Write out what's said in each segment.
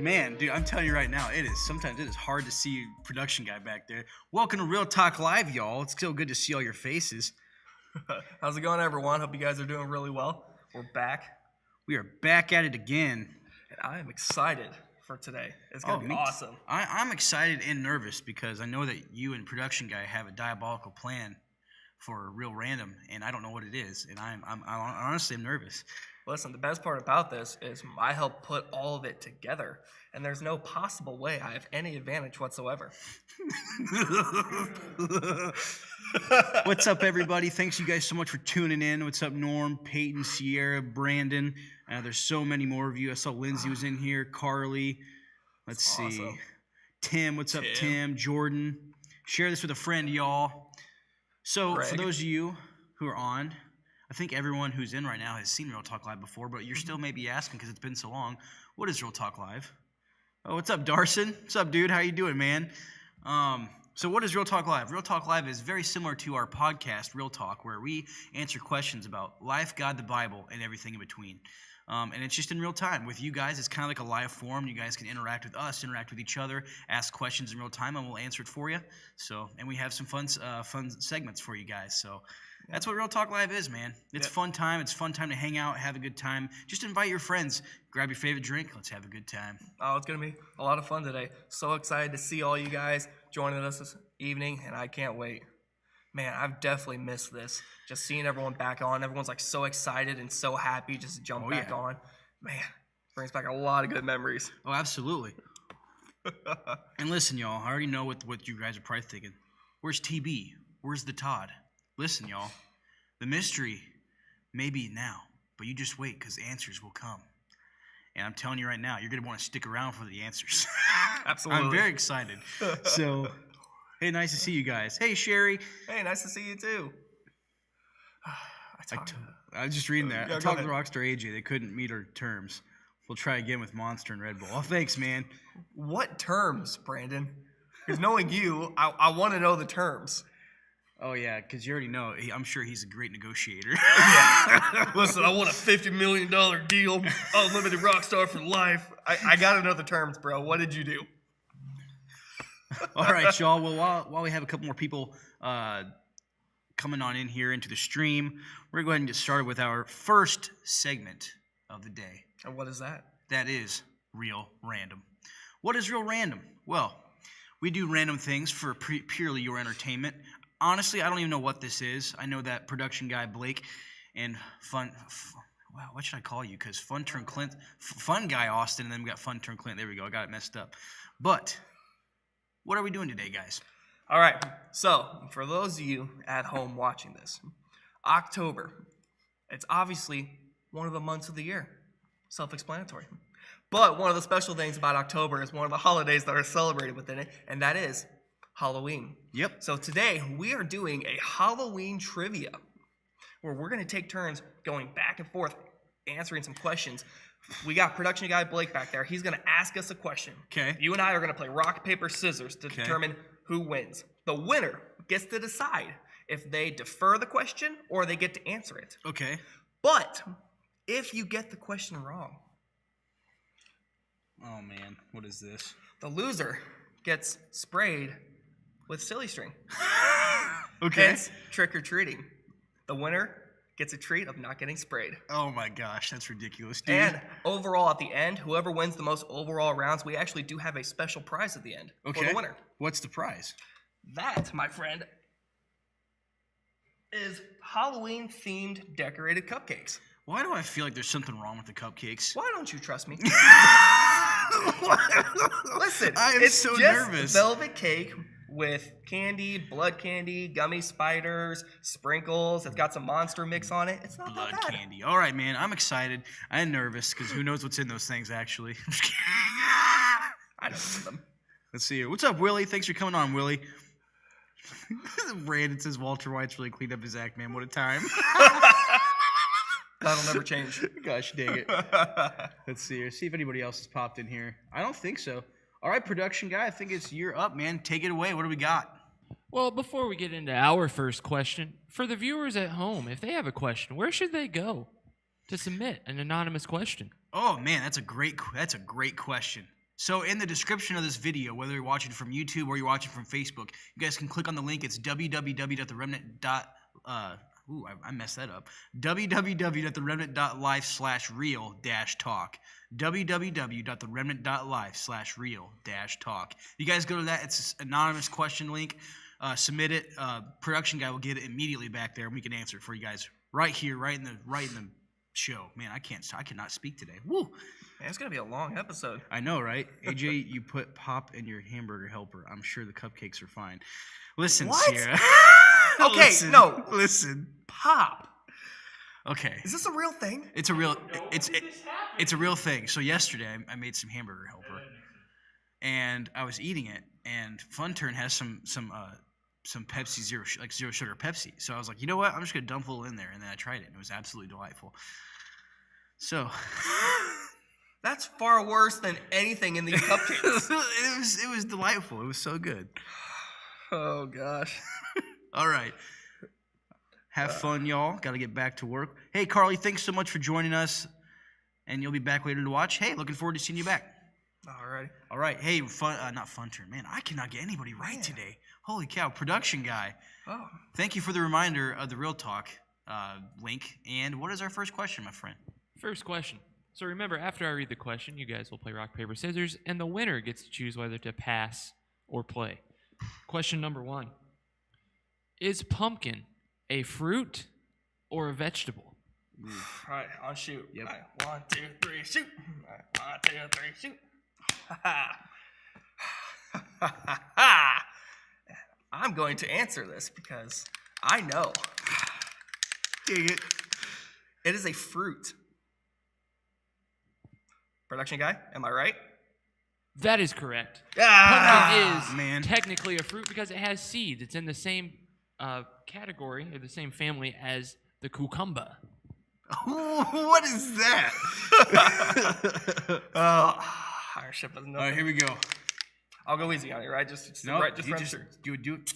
Man, dude, I'm telling you right now, sometimes it is hard to see production guy back there. Welcome to Real Talk Live, y'all. It's so good to see all your faces. How's it going, everyone? Hope you guys are doing really well. We're back, We are back at it again. and I am excited for today. It's going to be awesome. I'm excited and nervous because I know that you and production guy have a diabolical plan for Real Random, and I don't know what it is, and I'm honestly I'm nervous. Listen, the best part about this is I helped put all of it together, and there's no possible way I have any advantage whatsoever. What's up, everybody? Thanks you guys so much for tuning in. What's up, Norm, Peyton, Sierra, Brandon? There's so many more of you. I saw Lindsay was in here, Carly. Let's see. Awesome. Tim, what's up, Tim? Jordan. Share this with a friend, y'all. So, Greg. for those of you who are on, I think everyone who's in right now has seen Real Talk Live before, but you're still maybe asking because it's been so long, what is Real Talk Live? Oh, what's up, Darson? What's up, dude? How you doing, man? So what is Real Talk Live? Real Talk Live is very similar to our podcast, Real Talk, where we answer questions about life, God, the Bible, and everything in between. And it's just in real time. With you guys, it's kind of like a live forum. You guys can interact with us, interact with each other, ask questions in real time, and we'll answer it for you. So, and we have some fun segments for you guys. So that's what Real Talk Live is, man. It's fun time. It's fun time to hang out, have a good time. Just invite your friends. Grab your favorite drink. Let's have a good time. Oh, it's going to be a lot of fun today. So excited to see all you guys joining us this evening, and I can't wait. Man, I've definitely missed this. Just seeing everyone back on. Everyone's like so excited and so happy just to jump back on. Man, brings back a lot of good memories. Oh, absolutely. And listen, y'all, I already know what you guys are probably thinking. Where's TB? Where's the Todd? Listen, y'all, the mystery may be now, but you just wait because answers will come. And I'm telling you right now, you're going to want to stick around for the answers. Absolutely. I'm very excited. So, hey, nice to see you guys. Hey, Sherry. Hey, nice to see you too. I was just reading that. Yeah, I talked to Rockstar AJ. They couldn't meet our terms. We'll try again with Monster and Red Bull. Oh, thanks, man. What terms, Brandon? Because knowing you, I want to know the terms. Oh, yeah, because you already know. I'm sure he's a great negotiator. Yeah. Listen, I want a $50 million deal, unlimited Rockstar for life. I got to know the terms, bro. What did you do? All right, y'all. Well, while we have a couple more people coming on in here into the stream, we're going to go ahead and get started with our first segment of the day. And what is that? That is Real Random. What is Real Random? Well, we do random things for purely your entertainment. Honestly, I don't even know what this is. I know that production guy Blake and wow, what should I call you? Because Fun Guy Austin, and then we got Fun Turn Clint. There we go. I got it messed up. But what are we doing today, guys? All right. So, for those of you at home watching this, October, it's obviously one of the months of the year. Self-explanatory. But one of the special things about October is one of the holidays that are celebrated within it, and that is Halloween. Yep. So today we are doing a Halloween trivia where we're going to take turns going back and forth answering some questions. We got production guy Blake back there. He's going to ask us a question. Okay. You and I are going to play rock, paper, scissors to determine who wins. The winner gets to decide if they defer the question or they get to answer it. Okay. But if you get the question wrong, oh man, what is this? the loser gets sprayed with silly string. Okay. Hence, trick-or-treating. The winner gets a treat of not getting sprayed. Oh my gosh, that's ridiculous, dude. And overall, at the end, whoever wins the most overall rounds, we actually do have a special prize at the end for the winner. What's the prize? That, my friend, is Halloween-themed decorated cupcakes. Why do I feel like there's something wrong with the cupcakes? Why don't you trust me? Listen, I am it's so just nervous. Velvet cake with candy, blood candy, gummy spiders, sprinkles. It's got some monster mix on it. It's not Blood that bad. candy. All right, man. I'm excited. I'm nervous because who knows what's in those things, actually. I don't know them. Let's see here. What's up, Willie? Thanks for coming on, Willie. Brandon says Walter White's really cleaned up his act, man. What a time. That'll never change. Gosh dang it. Let's see here. See if anybody else has popped in here. I don't think so. All right, production guy. I think you're up, man. Take it away. What do we got? Well, before we get into our first question, for the viewers at home, if they have a question, where should they go to submit an anonymous question? Oh man, that's a great question. So in the description of this video, whether you're watching from YouTube or you're watching from Facebook, you guys can click on the link. It's www.theremnant. I messed that up. www.theremnant.life/real-talk. www.theremnant.life/real-talk. You guys go to that. It's an anonymous question link. Submit it. Production guy will get it immediately back there, and we can answer it for you guys right here, right in the show. Man, I cannot speak today. Woo! Man, it's gonna be a long episode. I know, right? AJ, you put pop in your hamburger helper. I'm sure the cupcakes are fine. Listen, What? Sierra. Okay, no. Listen. Pop. Okay. Is this a real thing? It's a real thing. So yesterday I made some hamburger helper, and I was eating it, and Fun Turn has some Pepsi zero sugar Pepsi. So I was like, you know what? I'm just gonna dump a little in there, and then I tried it, and it was absolutely delightful. So That's far worse than anything in these cupcakes. it was delightful. It was so good. Oh gosh. All right. Have fun, y'all. Got to get back to work. Hey, Carly, thanks so much for joining us, and you'll be back later to watch. Hey, looking forward to seeing you back. Alrighty. All right. Hey, not Fun Turn. Man, I cannot get anybody right today. Holy cow. Production guy. Oh. Thank you for the reminder of the Real Talk link. And what is our first question, my friend? First question. So remember, after I read the question, you guys will play rock, paper, scissors, and the winner gets to choose whether to pass or play. Question number 1. Is pumpkin a fruit or a vegetable? All right, on shoot. Yep. All right, 1, 2, 3, shoot. All right, 1, 2, 3, shoot. I'm going to answer this because I know. Dang it. It is a fruit. Production guy, am I right? That is correct. Ah, Pumpkin is man. technically a fruit because it has seeds. It's in the same category or the same family as the cucumber. What is that? Our ship is All right, nothing. here we go. I'll go easy on you, right? Just No, right, just you run just through. do it.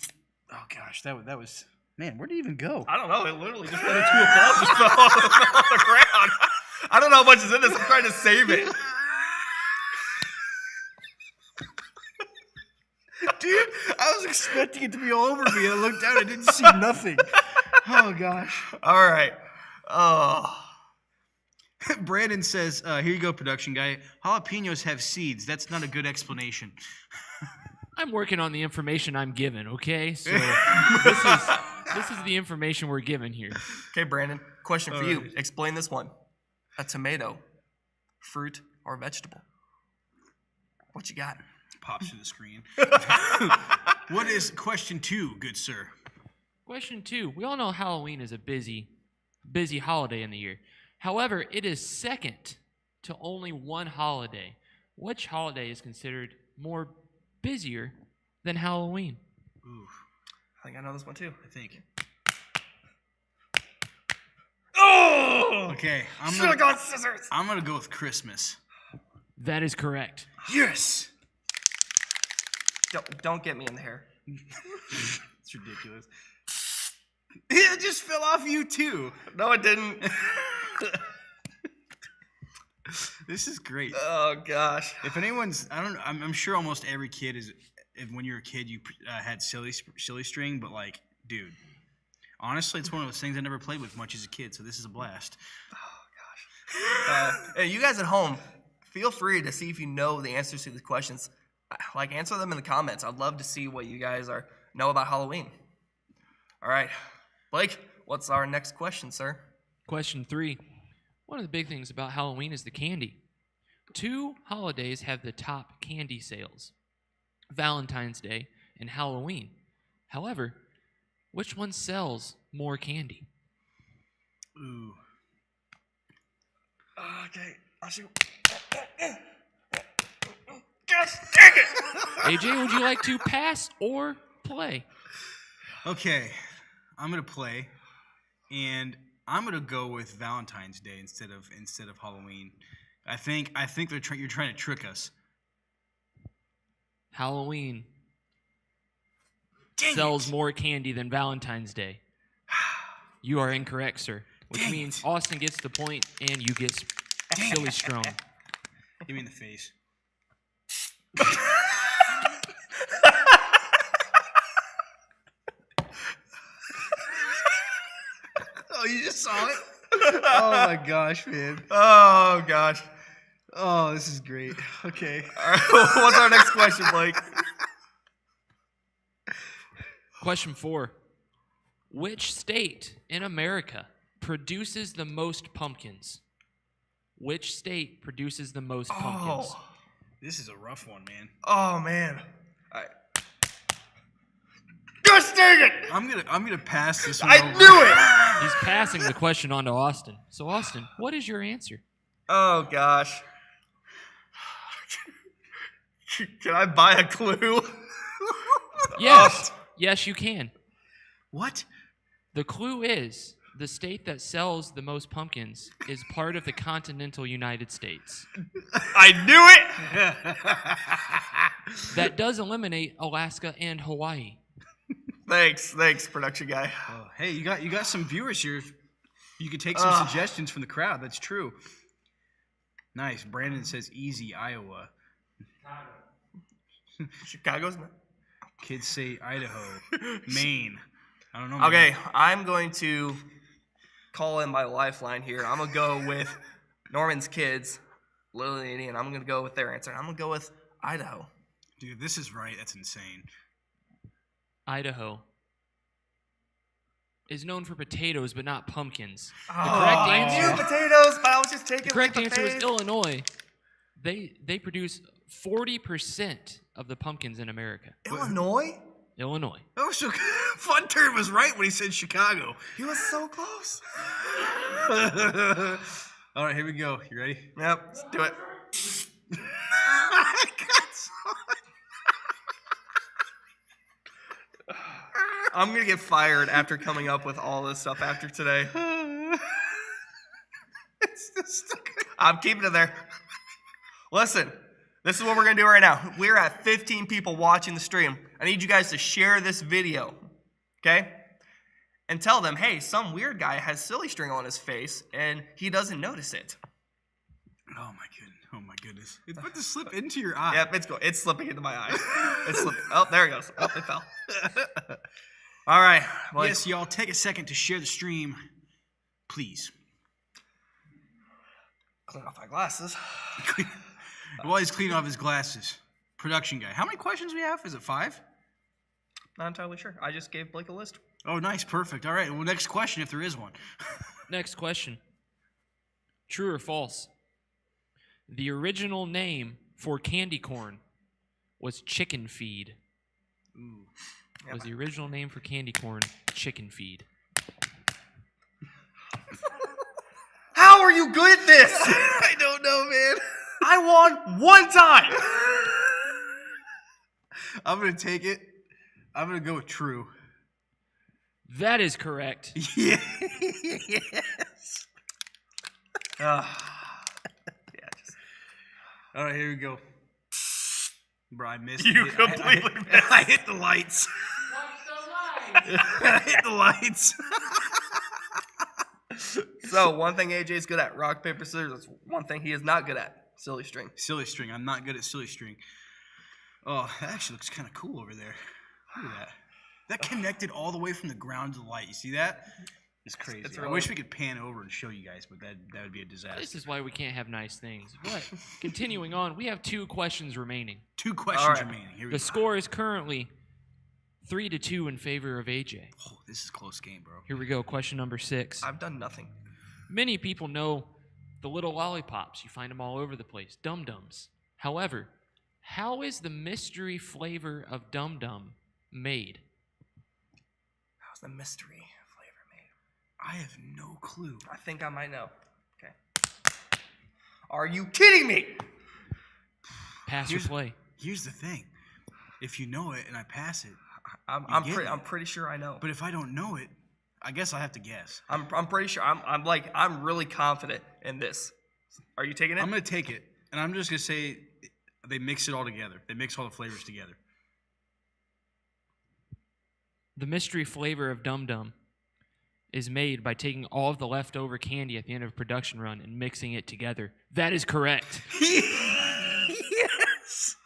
Oh gosh, that was. Man, where did it even go? I don't know. It literally just went into a ball, just fell on the ground. I don't know how much is in this. I'm trying to save it. Dude, I was expecting it to be all over me. I looked down, I didn't see nothing. Oh gosh. All right. Oh. Brandon says, here you go, production guy. Jalapenos have seeds. That's not a good explanation. I'm working on the information I'm given, okay? So this is the information we're given here. Okay, Brandon. Question for you. Explain this one. A tomato, fruit or vegetable? What you got? Pops to the screen. What is question 2, good sir? Question 2. We all know Halloween is a busy holiday in the year. However, it is second to only one holiday. Which holiday is considered more busier than Halloween? Ooh, I think I know this one too. I think. Oh! Okay, Should have gone scissors. I'm gonna go with Christmas. That is correct. Yes. Don't get me in the hair. It's ridiculous. It just fell off you too. No, it didn't. This is great. Oh gosh. If anyone's, I'm sure almost every kid is. When you were a kid, you had silly string, but like, dude, honestly, it's one of those things I never played with much as a kid. So this is a blast. Hey, you guys at home, feel free to see if you know the answers to the questions. Like, answer them in the comments. I'd love to see what you guys know about Halloween. All right, Blake, what's our next question, sir? Question 3. One of the big things about Halloween is the candy. 2 holidays have the top candy sales: Valentine's Day and Halloween. However, which one sells more candy? Ooh. Okay, I'll shoot. Gosh, dang it! AJ, would you like to pass or play? Okay, I'm gonna play, and I'm gonna go with Valentine's Day instead of Halloween. I think you're trying to trick us. Halloween Dang sells it. more candy than Valentine's Day. You are incorrect, sir. Which Dang means it. Austin gets the point and you get silly strong. Give me in the face. Oh, you just saw it? Oh my gosh, man. Oh gosh. Oh, this is great. Okay. All right, what's our next question, Blake? Question 4. Which state in America produces the most pumpkins? Which state produces the most pumpkins? Oh, This is a rough one, man. oh man. All right. Gosh dang it! I'm gonna pass this one I over. knew it! He's passing the question on to Austin. So, Austin, what is your answer? Oh gosh. Can I buy a clue? Yes. Yes, you can. What? The clue is the state that sells the most pumpkins is part of the continental United States. I knew it! That does eliminate Alaska and Hawaii. Thanks, production guy. Oh, hey, you got some viewers here. You could take some suggestions from the crowd. That's true. Nice. Brandon says easy Iowa. Chicago's not. Kids say Idaho. Maine. I don't know. man. Okay, I'm going to call in my lifeline here. I'm gonna go with Norman's kids, Lily, and I'm gonna go with their answer. I'm gonna go with Idaho. Dude, this is right. That's insane. Idaho is known for potatoes, but not pumpkins. Oh, correct I answer- knew potatoes, but I was just taking The correct with answer is faith. Illinois. They produce 40% of the pumpkins in America. Illinois? Illinois. Oh, so Fun Turn was right when he said Chicago. He was so close. All right, here we go. You ready? Yep, let's do it. I got so I'm gonna get fired after coming up with all this stuff after today. It's just I'm keeping it there. Listen, this is what we're gonna do right now. We're at 15 people watching the stream. I need you guys to share this video, okay? And tell them, hey, some weird guy has silly string on his face and he doesn't notice it. Oh my goodness. It's about to slip into your eye. Yep, it's slipping into my eye. It's slipping. Oh, there it goes. Oh, it fell. All right. Well, Yes, y'all, take a second to share the stream, please. clean off my glasses. While he's cleaning off his glasses. Production guy. How many questions we have? Is it 5? Not entirely sure. I just gave Blake a list. Oh, nice. Perfect. All right. Well, next question, if there is one. Next question. True or false? The original name for candy corn was chicken feed. Ooh. Was the original name for candy corn chicken feed? How are you good at this? I don't know, man. I won one time. I'm going to take it. I'm going to go with true. That is correct. Yes. Yeah, just All right, here we go. Bro, I missed You it. completely missed. I hit the lights. I hit the lights. So, one thing AJ's good at, rock, paper, scissors. That's one thing he is not good at, silly string. Silly string. I'm not good at silly string. Oh, that actually looks kind of cool over there. Look at that. That connected all the way from the ground to the light. You see that? It's crazy. It's I really- wish we could pan over and show you guys, but that would be a disaster. This is why we can't have nice things. But continuing on, we have 2 questions remaining. 2 questions All right. remaining. Here we The go. score is currently 3-2 in favor of AJ. Oh, this is a close game, bro. Here we go. Question number 6. I've done nothing. Many people know the little lollipops. You find them all over the place. Dum Dums. However, how is the mystery flavor of Dum Dum made? How's the mystery flavor made? I have no clue. I think I might know. Okay. Are you kidding me? Pass or play? Here's the thing. If you know it and I pass it, I'm get it. pretty sure I know. but if I don't know it, I guess I have to guess. I'm pretty sure. I'm really confident in this. Are you taking it? I'm going to take it, and I'm just going to say they mix it all together. They mix all the flavors together. The mystery flavor of Dum Dum is made by taking all of the leftover candy at the end of a production run and mixing it together. That is correct. Yes!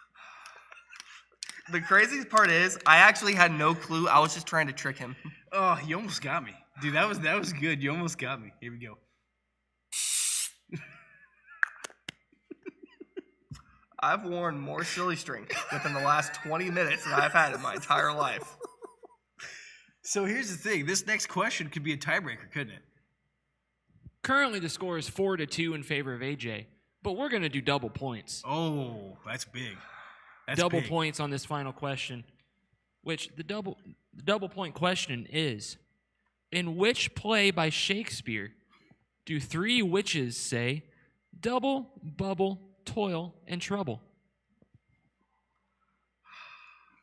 The craziest part is, I actually had no clue. I was just trying to trick him. Oh, you almost got me. Dude, that was good. You almost got me. Here we go. I've worn more silly string within the last 20 minutes than I've had in my entire life. So here's the thing. This next question could be a tiebreaker, couldn't it? Currently, the score is 4-2 in favor of AJ, but we're going to do double points. Oh, that's big. That's double big. points on this final question, which the double point question is, in which play by Shakespeare do three witches say, double, bubble, toil, and trouble?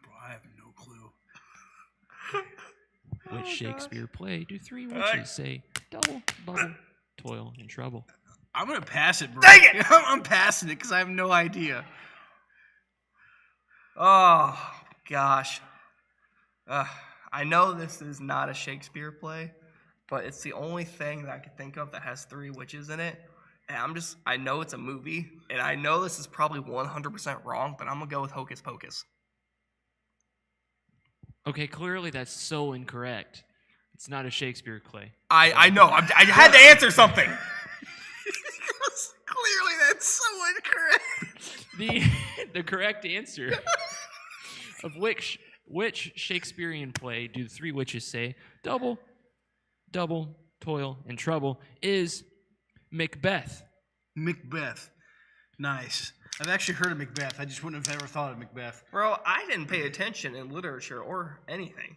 Bro, I have no clue. Which Shakespeare play do three witches say, double, bubble, toil, and trouble? I'm going to pass it, bro. Dang it! I'm passing it because I have no idea. Oh, gosh. I know this is not a Shakespeare play, but it's the only thing that I could think of that has three witches in it. And I know it's a movie, and I know this is probably 100% wrong, but I'm going to go with Hocus Pocus. Okay, clearly that's so incorrect. It's not a Shakespeare play. I know. I had to answer something. Clearly, that's so incorrect. The correct answer of which Shakespearean play do the three witches say, double, double, toil, and trouble, is Macbeth. Macbeth. Nice. I've actually heard of Macbeth. I just wouldn't have ever thought of Macbeth. Bro, I didn't pay attention in literature or anything.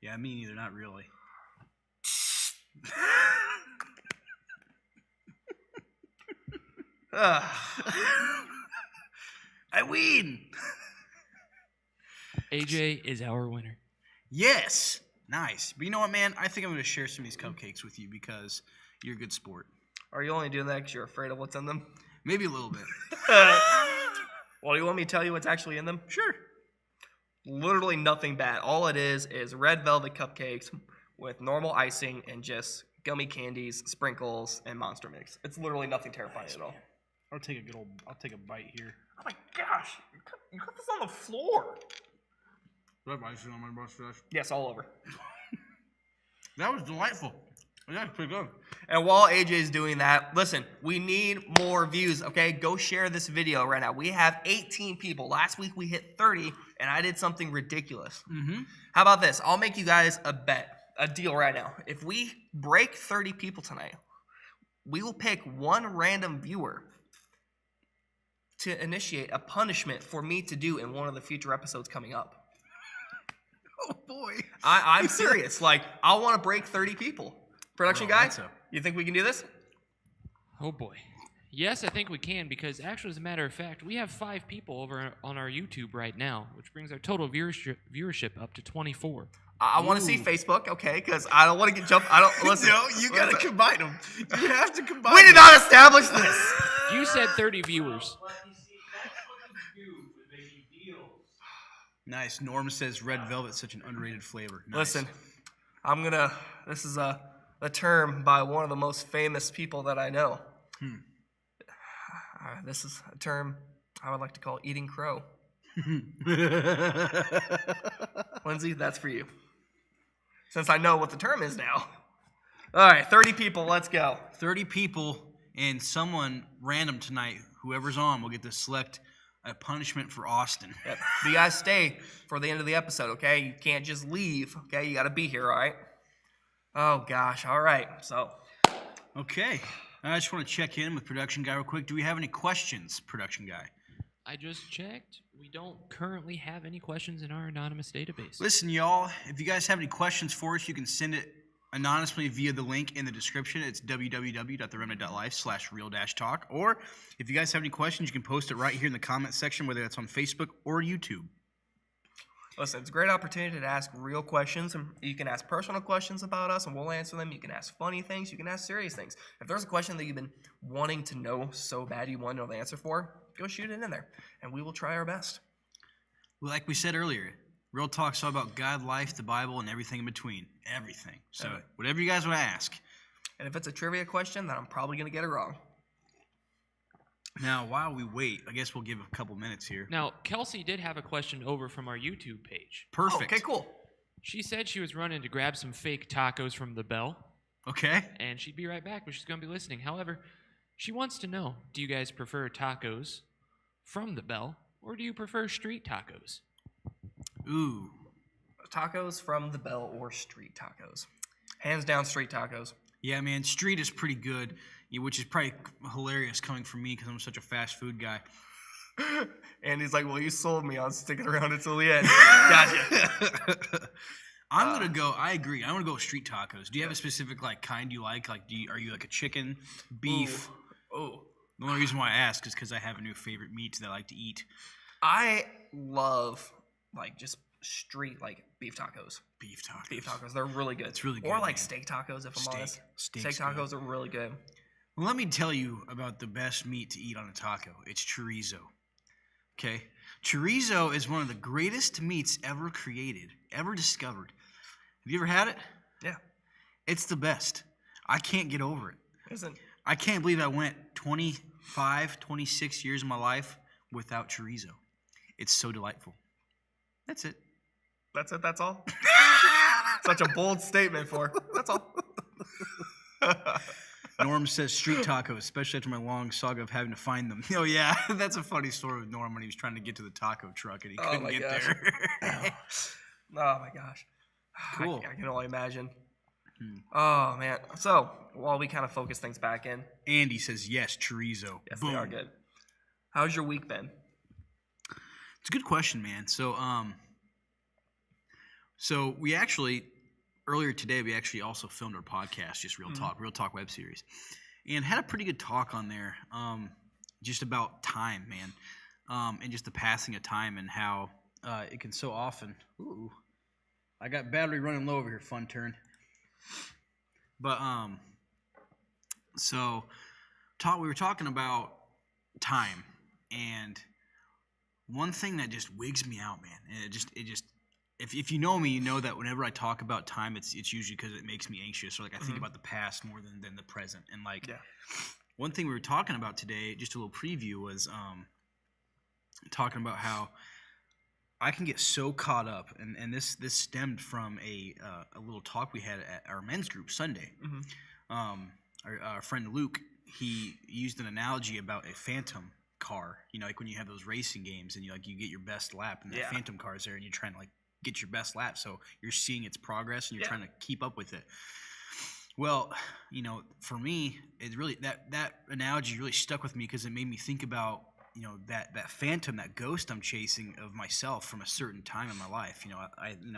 Yeah, me neither. Not really. I win. AJ is our winner. Yes. Nice. But you know what, man? I think I'm going to share some of these cupcakes with you because you're a good sport. Are you only doing that because you're afraid of what's in them? Maybe a little bit. Well, do you want me to tell you what's actually in them? Sure. Literally nothing bad. All it is red velvet cupcakes with normal icing and just gummy candies, sprinkles, and Monster Mix. It's literally nothing terrifying at all. I'll take a bite here. Oh my gosh, you cut this on the floor. Do I have icing on my mustache? Yes, all over. That was delightful. Yeah, pretty good. And while AJ's doing that, listen, we need more views, okay? Go share this video right now. We have 18 people. Last week we hit 30, and I did something ridiculous. Mm-hmm. How about this? I'll make you guys a deal right now. If we break 30 people tonight, we will pick one random viewer to initiate a punishment for me to do in one of the future episodes coming up. Oh, boy. I'm serious. Like, I want to break 30 people. Production Bro, guy, that's you think we can do this? Oh boy. Yes, I think we can, because actually, as a matter of fact, we have 5 people over on our YouTube right now, which brings our total viewership up to 24. I want to see Facebook, okay? Because I don't want to get jumped. I don't listen. No, you got to combine them. You have to combine We did not establish this. You said 30 viewers. Nice. Norm says red velvet such an underrated flavor. Nice. Listen, this is a term by one of the most famous people that I know. This is a term I would like to call eating crow. Lindsay, that's for you. Since I know what the term is now. All right, 30 people, let's go. 30 people and someone random tonight, whoever's on, will get to select a punishment for Austin. Yep. You guys stay for the end of the episode, okay? You can't just leave, okay? You got to be here, all right? Oh, gosh, all right. So, Okay. I just want to check in with production guy real quick. Do we have any questions, production guy? I just checked. We don't currently have any questions in our anonymous database. Listen, y'all, if you guys have any questions for us, you can send it anonymously via the link in the description. It's www.theremnant.life/real-talk. Or if you guys have any questions, you can post it right here in the comment section, whether that's on Facebook or YouTube. listen, it's a great opportunity to ask real questions. And you can ask personal questions about us, and we'll answer them. You can ask funny things. You can ask serious things. If there's a question that you've been wanting to know so bad you want to know the answer for, go shoot it in there, and we will try our best. Well, like we said earlier, Real Talk's all about God, life, the Bible, and everything in between. Everything. So whatever you guys want to ask. And if it's a trivia question, then I'm probably going to get it wrong. Now, while we wait, I guess we'll give a couple minutes here. Now, Kelsey did have a question over from our YouTube page. Perfect. Oh, okay, cool. She said she was running to grab some fake tacos from the Bell, Okay. and she'd be right back, but she's going to be listening. However, she wants to know, do you guys prefer tacos from the Bell, or do you prefer street tacos? Ooh. Tacos from the Bell or street tacos? Hands down, street tacos. Yeah, man, street is pretty good, which is probably hilarious coming from me because I'm such a fast food guy. And he's like, well, you sold me on sticking around until the end. Gotcha. I'm gonna go. I agree. I'm gonna go with street tacos. Do you have a specific like kind you like? Like, are you like a chicken, beef? Oh. The only reason why I ask is because I have a new favorite meat that I like to eat. I love, like, just street, like, beef tacos. Beef tacos. Beef tacos. They're really good. It's really Or, good, like, man. steak tacos, if I'm Steak. honest. Steak's Steak tacos are really good. Well, let me tell you about the best meat to eat on a taco. It's chorizo. Okay? Chorizo is one of the greatest meats ever created, ever discovered. Have you ever had it? Yeah. It's the best. I can't get over it. Isn't I can't believe I went 25, 26 years of my life without chorizo. It's so delightful. That's it. That's it? That's all? Such a bold statement for. That's all. Norm says street tacos, especially after my long saga of having to find them. Oh, yeah. That's a funny story with Norm when he was trying to get to the taco truck and he Oh, couldn't my get gosh. there. Oh my gosh. Cool. I can only imagine. Oh man. So while we kind of focus things back in, Andy says, yes, chorizo. yes, Boom. they are good. How's your week been? It's a good question, man. So we actually earlier today we actually also filmed our podcast, just Real Talk web series, and had a pretty good talk on there, just about time, man, and just the passing of time and how it can so often. Ooh, I got battery running low over here. Fun turn. But so we were talking about time, and one thing that just wigs me out, man, and it just if you know me, you know that whenever I talk about time, it's usually because it makes me anxious, or like I think about the past more than the present. And like one thing we were talking about today, just a little preview, was talking about how I can get so caught up, and this stemmed from a little talk we had at our men's group Sunday. Our friend Luke, he used an analogy about a phantom car. You know, like when you have those racing games and you get your best lap, and the phantom car is there, and you're trying to like get your best lap, so you're seeing its progress and you're trying to keep up with it. Well, you know, for me, it really that analogy really stuck with me because it made me think about, you know, that phantom, that ghost I'm chasing of myself from a certain time in my life. You know,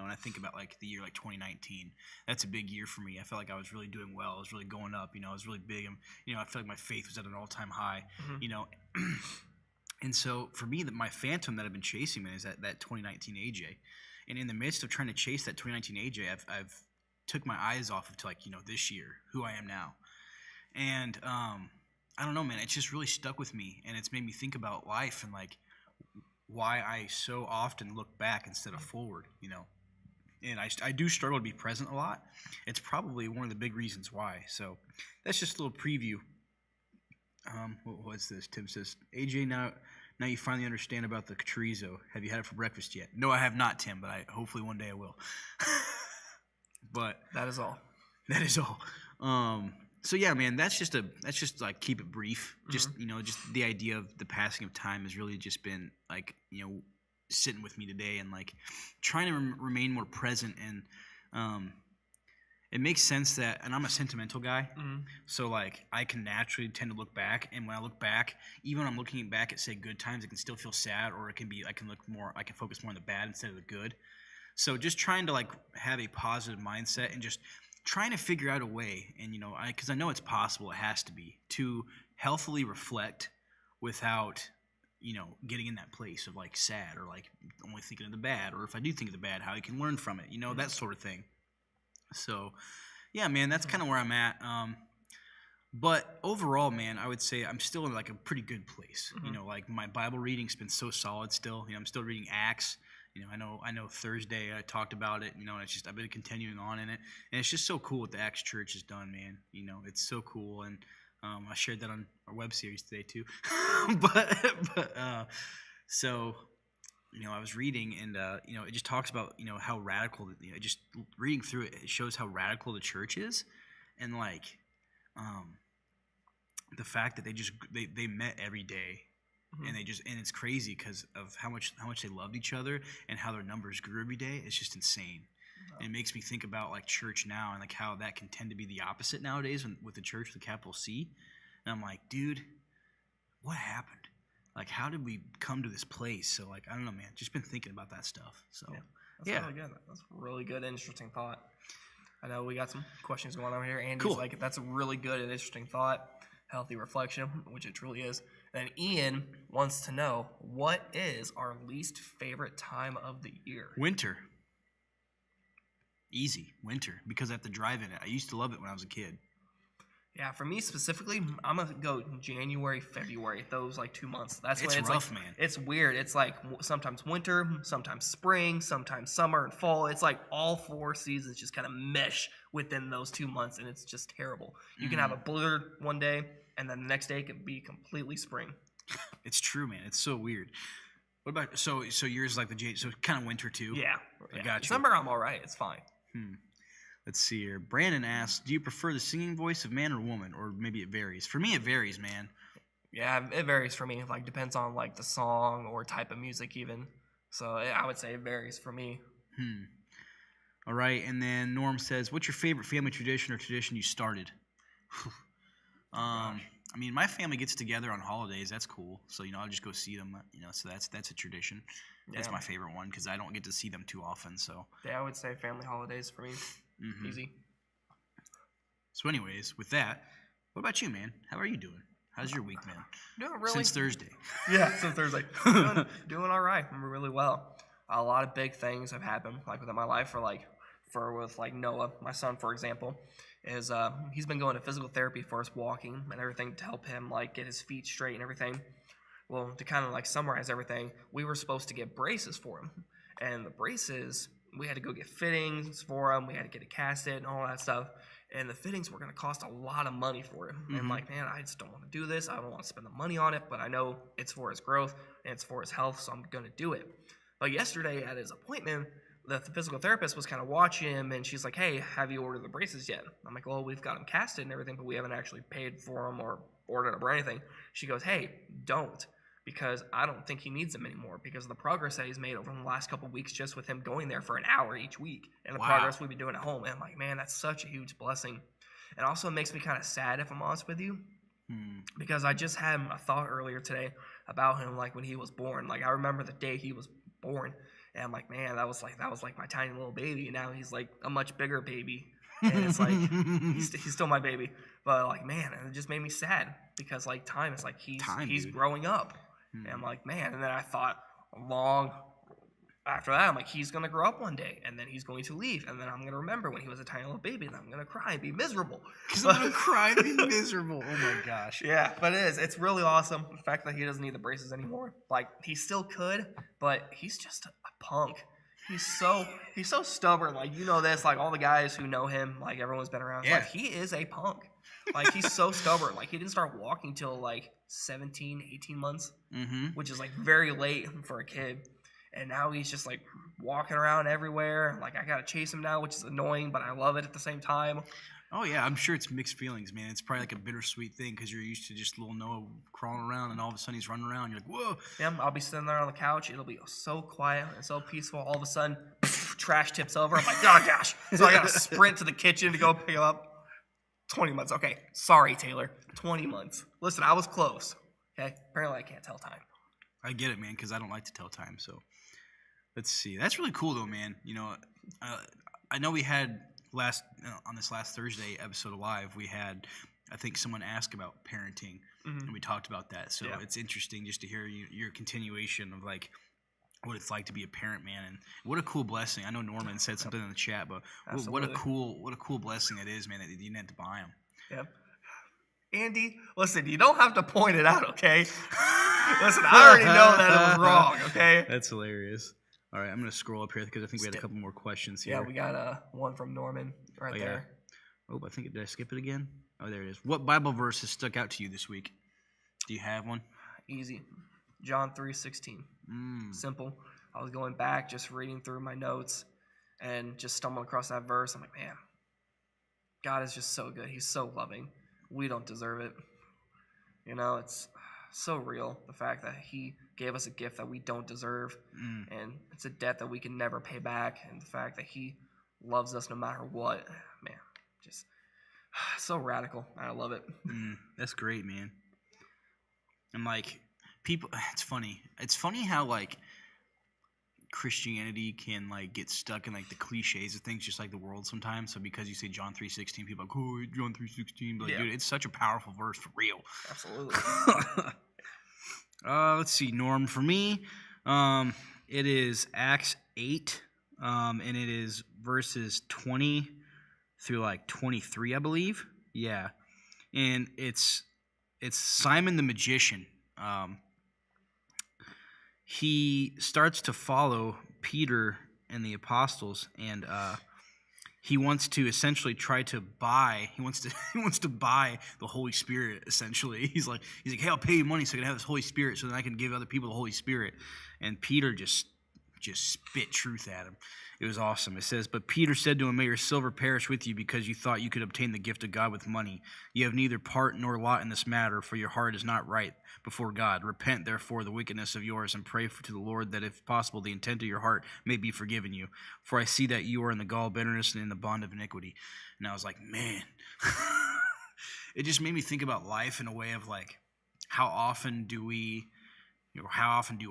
when I think about like the year like 2019, that's a big year for me. I felt like I was really doing well. I was really going up. You know, I was really big. I felt like my faith was at an all-time high. You know, and so for me, my phantom that I've been chasing, man, is that 2019 AJ. And in the midst of trying to chase that 2019 AJ, I've took my eyes off of to like, you know, this year, who I am now, and I don't know, man. It's just really stuck with me, and it's made me think about life and like why I so often look back instead of forward, you know. And I do struggle to be present a lot. It's probably one of the big reasons why. So that's just a little preview. What's this? Tim says, AJ, now you finally understand about the chorizo. Have you had it for breakfast yet? No, I have not, Tim, but hopefully one day I will. But That is all. that is all. So yeah, man, that's just like keep it brief. Just, you know, just the idea of the passing of time has really just been like, you know, sitting with me today and like trying to remain more present. And it makes sense that, and I'm a sentimental guy, so like I can naturally tend to look back, and when I look back, even when I'm looking back at say good times, it can still feel sad, or I can focus more on the bad instead of the good. So just trying to like have a positive mindset and just trying to figure out a way, and you know, because I know it's possible, it has to be, to healthily reflect without, you know, getting in that place of like sad or like only thinking of the bad, or if I do think of the bad, how you can learn from it, you know, that sort of thing. So yeah, man, that's kind of where I'm at. But overall, man, I would say I'm still in like a pretty good place. You know, like my Bible reading's been so solid still. You know, I'm still reading Acts. You know, I know Thursday I talked about it, you know, and it's just, I've been continuing on in it. And it's just so cool what the Acts Church has done, man. You know, it's so cool. And I shared that on our web series today too. but so I was reading, and it just talks about how radical. Just reading through it, it shows how radical the church is, and like the fact that they met every day. And it's crazy because of how much they loved each other and how their numbers grew every day. It's just insane. And it makes me think about like church now and like how that can tend to be the opposite nowadays with the church with a capital C. And I'm like, dude, what happened? Like, how did we come to this place? So like, I don't know, man. Just been thinking about that stuff. So That's really good. That's a really good, interesting thought. I know we got some questions going on here. Andy's Cool. like, that's a really good and interesting thought. Healthy reflection, which it truly is. And Ian wants to know, what is our least favorite time of the year? Winter. Easy. Winter. Because I have to drive in it. I used to love it when I was a kid. Yeah, for me specifically, I'm going to go January, February, those like 2 months. That's It's when it's rough, like, man. It's weird. It's like sometimes winter, sometimes spring, sometimes summer and fall. It's like all 4 seasons just kind of mesh within those 2 months, and it's just terrible. You can have a blizzard one day, and then the next day it can be completely spring. It's true, man. It's so weird. What about so yours is like so kind of winter too? Yeah. I got you. December, I'm all right. It's fine. Let's see here. Brandon asks, do you prefer the singing voice of man or woman? Or maybe it varies. For me, it varies, man. Yeah, it varies for me. Like, depends on, like, the song or type of music even. So, I would say it varies for me. All right, and then Norm says, what's your favorite family tradition or tradition you started? I mean, my family gets together on holidays. That's cool. So, I'll just go see them. So that's a tradition. That's Yeah. my favorite one because I don't get to see them too often. So, Yeah, I would say family holidays for me. Easy. So, anyways, with that, what about you, man? How are you doing? How's your week, man? Doing really Since Thursday. Yeah, since Thursday. Doing all right. I'm really well. A lot of big things have happened, like within my life, with Noah, my son, for example, is he's been going to physical therapy for his walking and everything to help him like get his feet straight and everything. Well, to kind of like summarize everything, we were supposed to get braces for him, and the braces we had to go get fittings for him. We had to get it casted and all that stuff. And the fittings were going to cost a lot of money for him. And like, man, I just don't want to do this. I don't want to spend the money on it, but I know it's for his growth and it's for his health, so I'm going to do it. But yesterday at his appointment, the physical therapist was kind of watching him, and she's like, hey, have you ordered the braces yet? I'm like, well, we've got them casted and everything, but we haven't actually paid for them or ordered them or anything. She goes, hey, don't. Because I don't think he needs them anymore because of the progress that he's made over the last couple of weeks just with him going there for an hour each week and the progress we've been doing at home. And I'm like, man, that's such a huge blessing. And also it makes me kind of sad, if I'm honest with you, because I just had a thought earlier today about him, like when he was born. Like I remember the day he was born, and I'm like, man, that was like my tiny little baby, and now he's like a much bigger baby. And it's like he's still my baby, but like, man, and it just made me sad because like time is like he's growing up. And I'm like, man, and then I thought long after that, I'm like, he's going to grow up one day, and then he's going to leave, and then I'm going to remember when he was a tiny little baby, and I'm going to cry and be miserable. Because I'm going to cry and be miserable. Oh, my gosh. Yeah, but it is. It's really awesome, the fact that he doesn't need the braces anymore. Like, he still could, but he's just a punk. He's so stubborn. Like, you know this, like, all the guys who know him, like, everyone's been around. Yeah. Like, he is a punk. Like, he's so stubborn. Like, he didn't start walking till, like, 17, 18 months, which is, like, very late for a kid. And now he's just, like, walking around everywhere. Like, I got to chase him now, which is annoying, but I love it at the same time. Oh, yeah. I'm sure it's mixed feelings, man. It's probably like a bittersweet thing because you're used to just little Noah crawling around, and all of a sudden he's running around. And you're like, whoa. Yeah, I'll be sitting there on the couch. It'll be so quiet and so peaceful. All of a sudden, trash tips over. I'm like, oh, gosh. So I got to sprint to the kitchen to go pick him up. 20 months. Okay. Sorry, Taylor. 20 months. Listen, I was close. Okay? Apparently I can't tell time. I get it, man, because I don't like to tell time. So let's see. That's really cool, though, man. You know, I know we had on this last Thursday episode of Live, we had, I think, someone ask about parenting, and we talked about that. So it's interesting just to hear your continuation of, like, what it's like to be a parent, man, and what a cool blessing. I know Norman said something in the chat, but what a cool blessing it is, man, that you didn't have to buy them. Yep. Andy, listen, you don't have to point it out, okay? Listen, I already know that it was wrong, okay? That's hilarious. All right, I'm going to scroll up here because I think we had a couple more questions here. Yeah, we got one from Norman right there. Oh, I think, did I skip it again? Oh, there it is. What Bible verse has stuck out to you this week? Do you have one? Easy. John 3:16. Simple. I was going back, just reading through my notes, and just stumbled across that verse. I'm like, man, God is just so good. He's so loving. We don't deserve it. You know, it's so real, the fact that he gave us a gift that we don't deserve, and it's a debt that we can never pay back, and the fact that he loves us no matter what. Man, just so radical. I love it. That's great, man. And like people, it's funny. It's funny how like Christianity can like get stuck in like the cliches of things, just like the world sometimes. So because you say John 3:16, people are like, oh, John 3:16, but like, dude, it's such a powerful verse for real. Absolutely. Let's see, Norm. For me, it is Acts 8, and it is verses 20 through like 23, I believe. Yeah, and it's Simon the magician. He starts to follow Peter and the apostles, and he wants to essentially try to buy. He wants to buy the Holy Spirit. Essentially, he's like, hey, I'll pay you money so I can have this Holy Spirit, so then I can give other people the Holy Spirit. And Peter just spit truth at him. It was awesome. It says, but Peter said to him, may your silver perish with you because you thought you could obtain the gift of God with money. You have neither part nor lot in this matter, for your heart is not right before God. Repent, therefore, the wickedness of yours, and pray to the Lord that, if possible, the intent of your heart may be forgiven you. For I see that you are in the gall of bitterness and in the bond of iniquity. And I was like, man. It just made me think about life in a way of like, how often do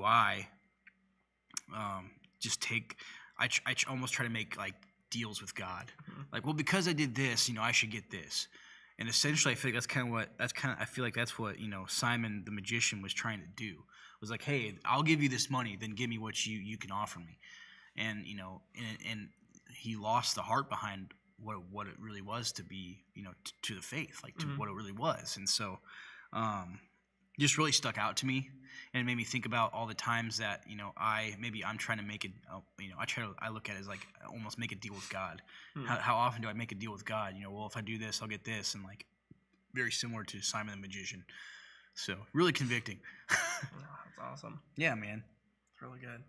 I just take... I almost try to make like deals with God, like, well, because I did this, I should get this, and essentially I feel like I feel like that's what Simon the magician was trying to do. It was like, hey, I'll give you this money, then give me what you can offer me, and and he lost the heart behind what it really was to be to the faith, like to what it really was, and so just really stuck out to me, and it made me think about all the times that I'm trying to make it. I look at it as like almost make a deal with God. How often do I make a deal with God? Well, if I do this, I'll get this, and like very similar to Simon the magician. So really convicting. That's awesome. Yeah, man. It's really good.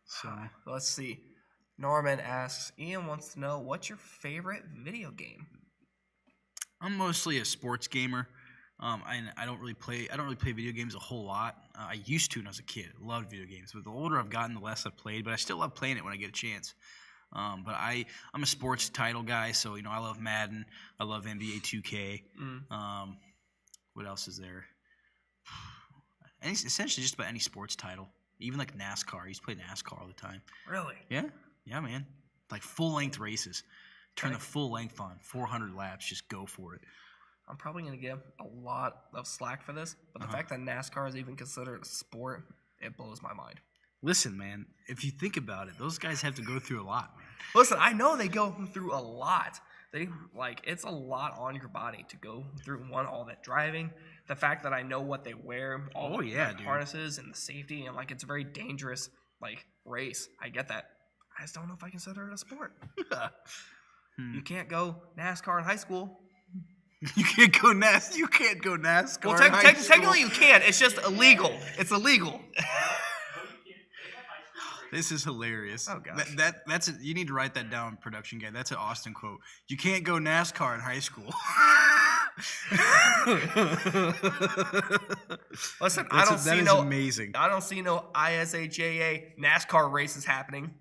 So Let's see. Norman asks, Ian wants to know, what's your favorite video game? I'm mostly a sports gamer. I don't really play video games a whole lot. I used to when I was a kid. I loved video games. But the older I've gotten, the less I've played. But I still love playing it when I get a chance. But I'm a sports title guy, so I love Madden. I love NBA 2K. What else is there? Essentially just about any sports title. Even like NASCAR. I used to play NASCAR all the time. Really? Yeah, man. Like full-length races. Turn the full length on. 400 laps. Just go for it. I'm probably going to give a lot of slack for this, but the fact that NASCAR is even considered a sport, it blows my mind. Listen, man, if you think about it, those guys have to go through a lot, man. Listen, I know they go through a lot. It's a lot on your body to go through, all that driving, the fact that I know what they wear, all the harnesses and the safety, and it's a very dangerous race. I get that. I just don't know if I consider it a sport. You can't go NASCAR in high school. You can't go NASCAR. Well, technically you can. It's just illegal. It's illegal. This is hilarious. Oh gosh. That's you need to write that down, production guy. That's an Austin quote. You can't go NASCAR in high school. Listen, amazing. I don't see no ISAJA NASCAR races happening.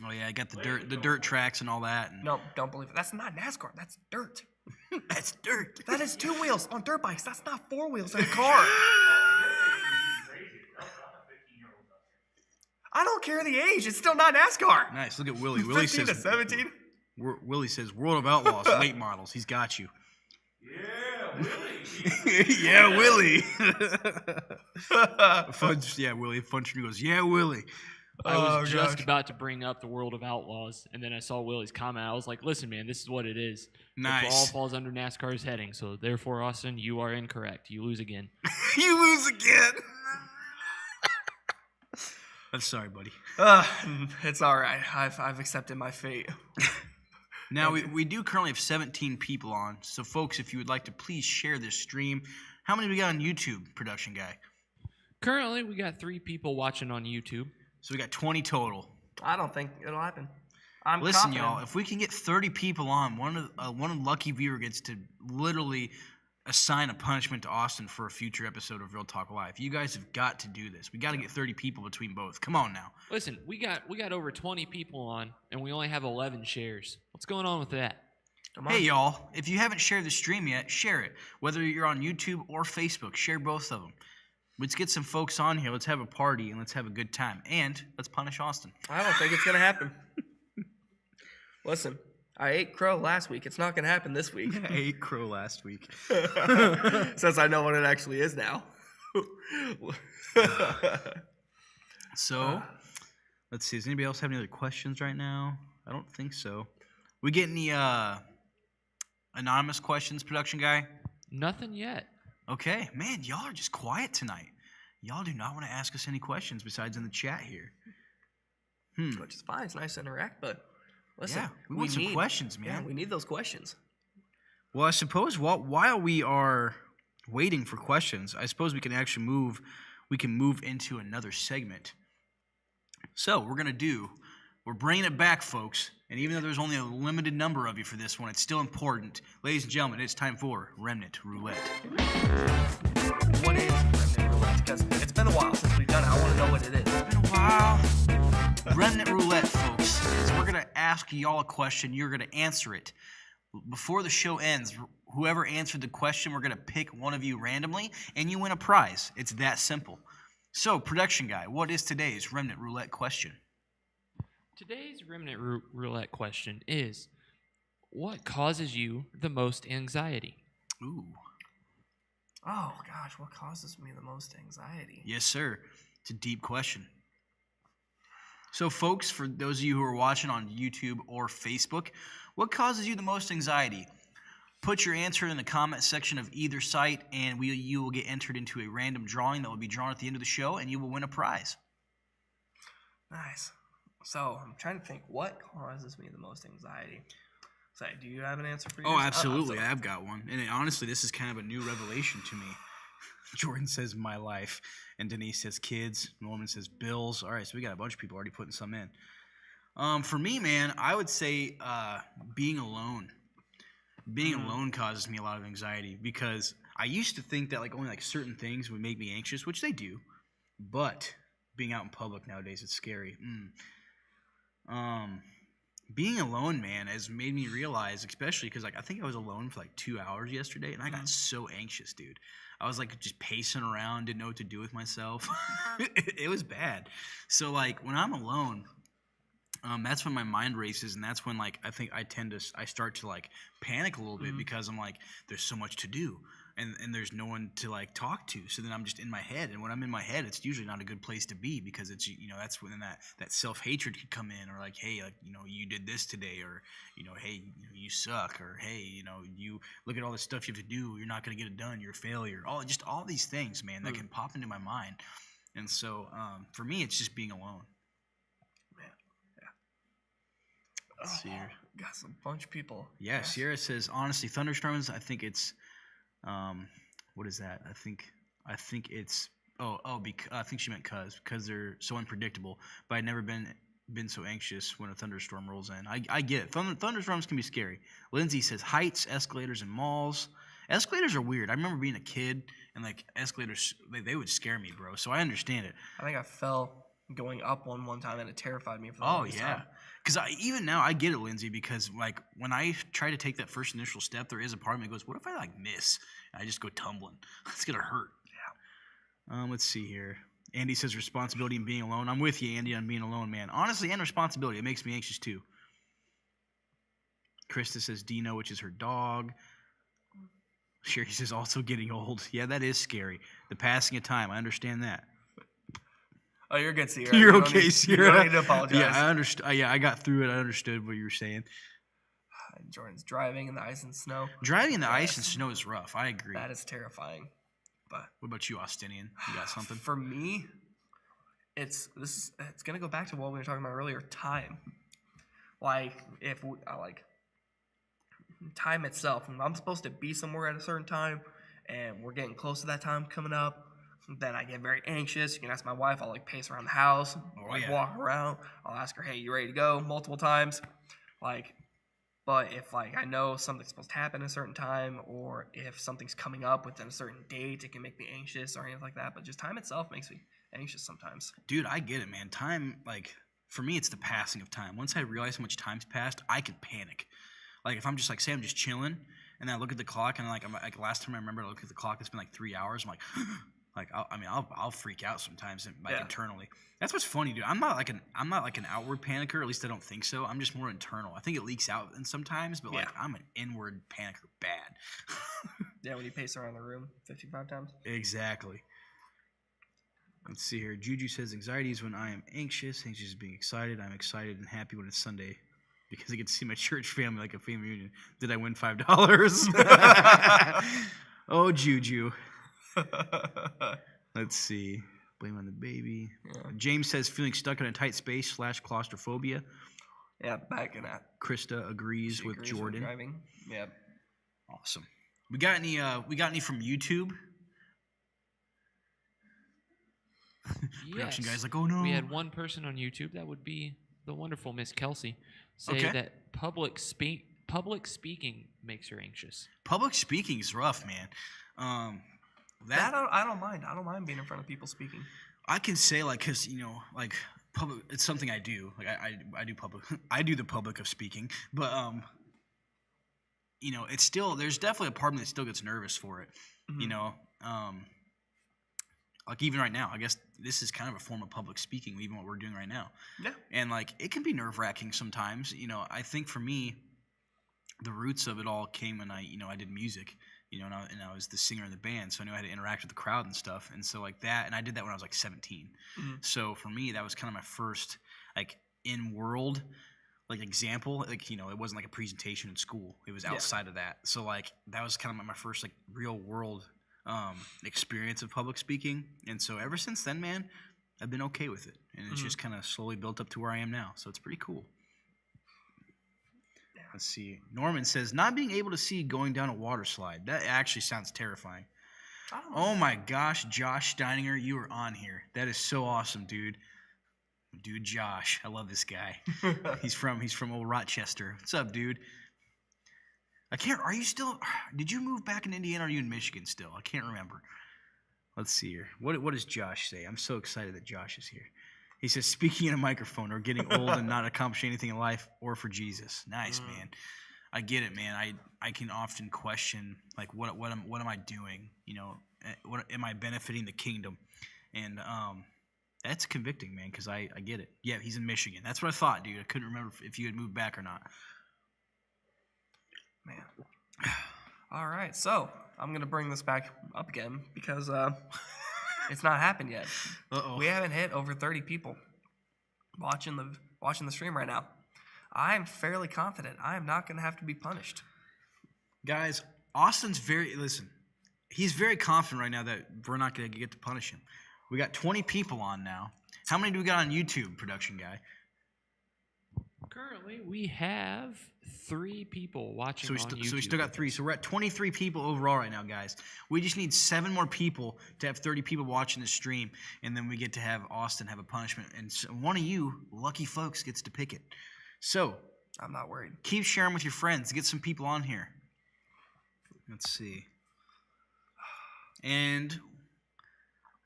Oh yeah, I got the dirt tracks and all that. No, don't believe it. That's not NASCAR. That's dirt. That's dirt. That is 2 wheels on dirt bikes. That's not 4 wheels in a car. I don't care the age. It's still not NASCAR. Nice. Look at Willie. Willie 15 says to 17. Willie says World of Outlaws late models. He's got you. Yeah, Willie. Fudge, yeah, Willie. Fudge goes, yeah, Willie. I was just about to bring up the World of Outlaws, and then I saw Willie's comment. I was like, listen, man, this is what it is. Nice. It all falls under NASCAR's heading, so therefore, Austin, you are incorrect. You lose again. You lose again. I'm sorry, buddy. It's all right. I've accepted my fate. Now, we do currently have 17 people on. So, folks, if you would like to please share this stream. How many do we got on YouTube, production guy? Currently, we got 3 people watching on YouTube. So we got 20 total. I don't think it'll happen. I'm Listen, confident. y'all, if we can get 30 people on, one lucky viewer gets to literally assign a punishment to Austin for a future episode of Real Talk Live. You guys have got to do this. We got to get 30 people between both. Come on now. Listen, we got over 20 people on, and we only have 11 shares. What's going on with that? Come on. Hey, y'all, if you haven't shared the stream yet, share it. Whether you're on YouTube or Facebook, share both of them. Let's get some folks on here. Let's have a party, and let's have a good time. And let's punish Austin. I don't think it's gonna happen. Listen, I ate crow last week. It's not gonna happen this week. I ate crow last week. Since I know what it actually is now. So, let's see. Does anybody else have any other questions right now? I don't think so. We get any anonymous questions, production guy? Nothing yet. Okay. Man, y'all are just quiet tonight. Y'all do not want to ask us any questions besides in the chat here. Which is fine. It's nice to interact, but listen, Yeah, we want some questions, man. Yeah, we need those questions. Well, I suppose while we are waiting for questions, I suppose we can actually move into another segment. So we're bringing it back, folks. And even though there's only a limited number of you for this one, it's still important. Ladies and gentlemen, it's time for Remnant Roulette. What is Remnant Roulette? Because it's been a while since we've done it. I want to know what it is. It's been a while. Remnant Roulette, folks. So we're going to ask y'all a question. You're going to answer it. Before the show ends, whoever answered the question, we're going to pick one of you randomly, and you win a prize. It's that simple. So, production guy, what is today's Remnant Roulette question? Today's Remnant Roulette question is, what causes you the most anxiety? Ooh. Oh, gosh, what causes me the most anxiety? Yes, sir. It's a deep question. So, folks, for those of you who are watching on YouTube or Facebook, what causes you the most anxiety? Put your answer in the comment section of either site, and you will get entered into a random drawing that will be drawn at the end of the show, and you will win a prize. Nice. So, I'm trying to think, what causes me the most anxiety? So, do you have an answer for yours? Oh, absolutely. I've got one. And honestly, this is kind of a new revelation to me. Jordan says my life, and Denise says kids. Norman says bills. All right, so we got a bunch of people already putting some in. For me, man, I would say being alone. Being alone causes me a lot of anxiety because I used to think that only certain things would make me anxious, which they do. But being out in public nowadays, it's scary. Being alone, man, has made me realize, especially because I think I was alone for 2 hours yesterday, and I got so anxious, dude. I was just pacing around, didn't know what to do with myself. It was bad. So when I'm alone, that's when my mind races, and that's when I think I start to panic a little bit because I'm there's so much to do. And there's no one to talk to, so then I'm just in my head, and when I'm in my head, it's usually not a good place to be because it's that's when that self-hatred could come in, or hey, you did this today, or hey, you suck, or hey, you look at all the stuff you have to do, you're not gonna get it done, you're a failure, all these things, man, that can pop into my mind, and so for me, it's just being alone. Man, yeah. Let's see here. Got some bunch of people. Yeah, Yes. Sierra says honestly, thunderstorms. I think it's what is that? I think it's I think she meant because they're so unpredictable. But I've never been so anxious when a thunderstorm rolls in. I get it. Thunderstorms can be scary. Lindsay says heights, escalators, and malls. Escalators are weird. I remember being a kid and escalators they would scare me, bro. So I understand it. I think I fell going up one time and it terrified me for the Oh longest yeah. time. Because even now I get it, Lindsay. Because when I try to take that first initial step, there is a part of me that goes, "What if I miss?" And I just go tumbling. It's gonna hurt. Yeah. Let's see here. Andy says responsibility and being alone. I'm with you, Andy, on being alone, man. Honestly, and responsibility. It makes me anxious too. Krista says Dino, which is her dog. Sherry says also getting old. Yeah, that is scary. The passing of time. I understand that. Oh, you're good, Sierra. You're You don't okay, need- Sierra. You don't need to apologize. Yeah, I understand. Yeah, I got through it. I understood what you were saying. Jordan's driving in the ice and snow. Driving in the ice and Yes. snow is rough. I agree. That is terrifying. But What about you, Austinian? You got something? for me, it's gonna go back to what we were talking about earlier. Time, like if we, like time itself. If I'm supposed to be somewhere at a certain time, and we're getting close to that time coming up, then I get very anxious. You can ask my wife. I'll like pace around the house, walk around. I'll ask her, "Hey, you ready to go?" multiple times, like. But if like I know something's supposed to happen at a certain time, or if something's coming up within a certain date, it can make me anxious or anything like that. But just time itself makes me anxious sometimes. Dude, I get it, man. Time, like, for me, it's the passing of time. Once I realize how much time's passed, I could panic. Like, if I'm just, like, say I'm just chilling, and then I look at the clock, and, like, last time I remember, I look at the clock, it's been, like, 3 hours. I'm like, I'll freak out sometimes, like, internally. That's what's funny, dude. I'm not like an outward panicker. At least I don't think so. I'm just more internal. I think it leaks out and sometimes, but, like, I'm an inward panicker bad. Yeah, when you pace around the room 55 times. Exactly. Let's see here. Juju says, anxiety is when I am anxious. Anxious is being excited. I'm excited and happy when it's Sunday because I get to see my church family like a family reunion. Did I win $5? Oh, Juju. Let's see. Blame on the baby. Yeah. James says, feeling stuck in a tight space / claustrophobia. Yeah, back in that. Krista agrees with Jordan. With driving. Yep. Awesome. We got any from YouTube? Production guys like, oh no. We had one person on YouTube. That would be the wonderful Miss Kelsey. Say that public speaking makes her anxious. Public speaking is rough, man. I don't mind. I don't mind being in front of people speaking. I can say like, cause like public. It's something I do. Like I do public. I do the public of speaking, but it's still there's definitely a part of me that still gets nervous for it. Mm-hmm. Like even right now, I guess this is kind of a form of public speaking, even what we're doing right now. Yeah. And like it can be nerve-wracking sometimes. I think for me, the roots of it all came when I did music. And I was the singer in the band, so I knew how to interact with the crowd and stuff. And so like that, and I did that when I was like 17. Mm-hmm. So for me, that was kind of my first like in-world like example. Like it wasn't like a presentation in school. It was outside of that. So like that was kind of my first like real world experience of public speaking, and so ever since then, man, I've been okay with it, and it's just kind of slowly built up to where I am now. So it's pretty cool. Let's see. Norman says not being able to see going down a water slide. That actually sounds terrifying. Oh my gosh, Josh Steininger, you are on here. That is so awesome, dude. Dude, Josh, I love this guy. He's from old Rochester. What's up, dude? Did you move back in Indiana or are you in Michigan still? I can't remember. Let's see here. What does Josh say? I'm so excited that Josh is here. He says, speaking in a microphone or getting old and not accomplishing anything in life or for Jesus. Nice, man. I get it, man. I can often question, like, what am I doing? What am I benefiting the kingdom? And that's convicting, man, because I get it. Yeah, he's in Michigan. That's what I thought, dude. I couldn't remember if you had moved back or not. Man. All right, so I'm going to bring this back up again because it's not happened yet. Uh-oh. We haven't hit over 30 people watching the stream right now. I'm fairly confident I am not going to have to be punished. Guys, Austin's he's very confident right now that we're not going to get to punish him. We got 20 people on now. How many do we got on YouTube, production guy? Currently, we have 3 people watching on YouTube. So we still got 3. So we're at 23 people overall right now, guys. We just need 7 more people to have 30 people watching the stream, and then we get to have Austin have a punishment. And so one of you lucky folks gets to pick it. So I'm not worried. Keep sharing with your friends. Get some people on here. Let's see. And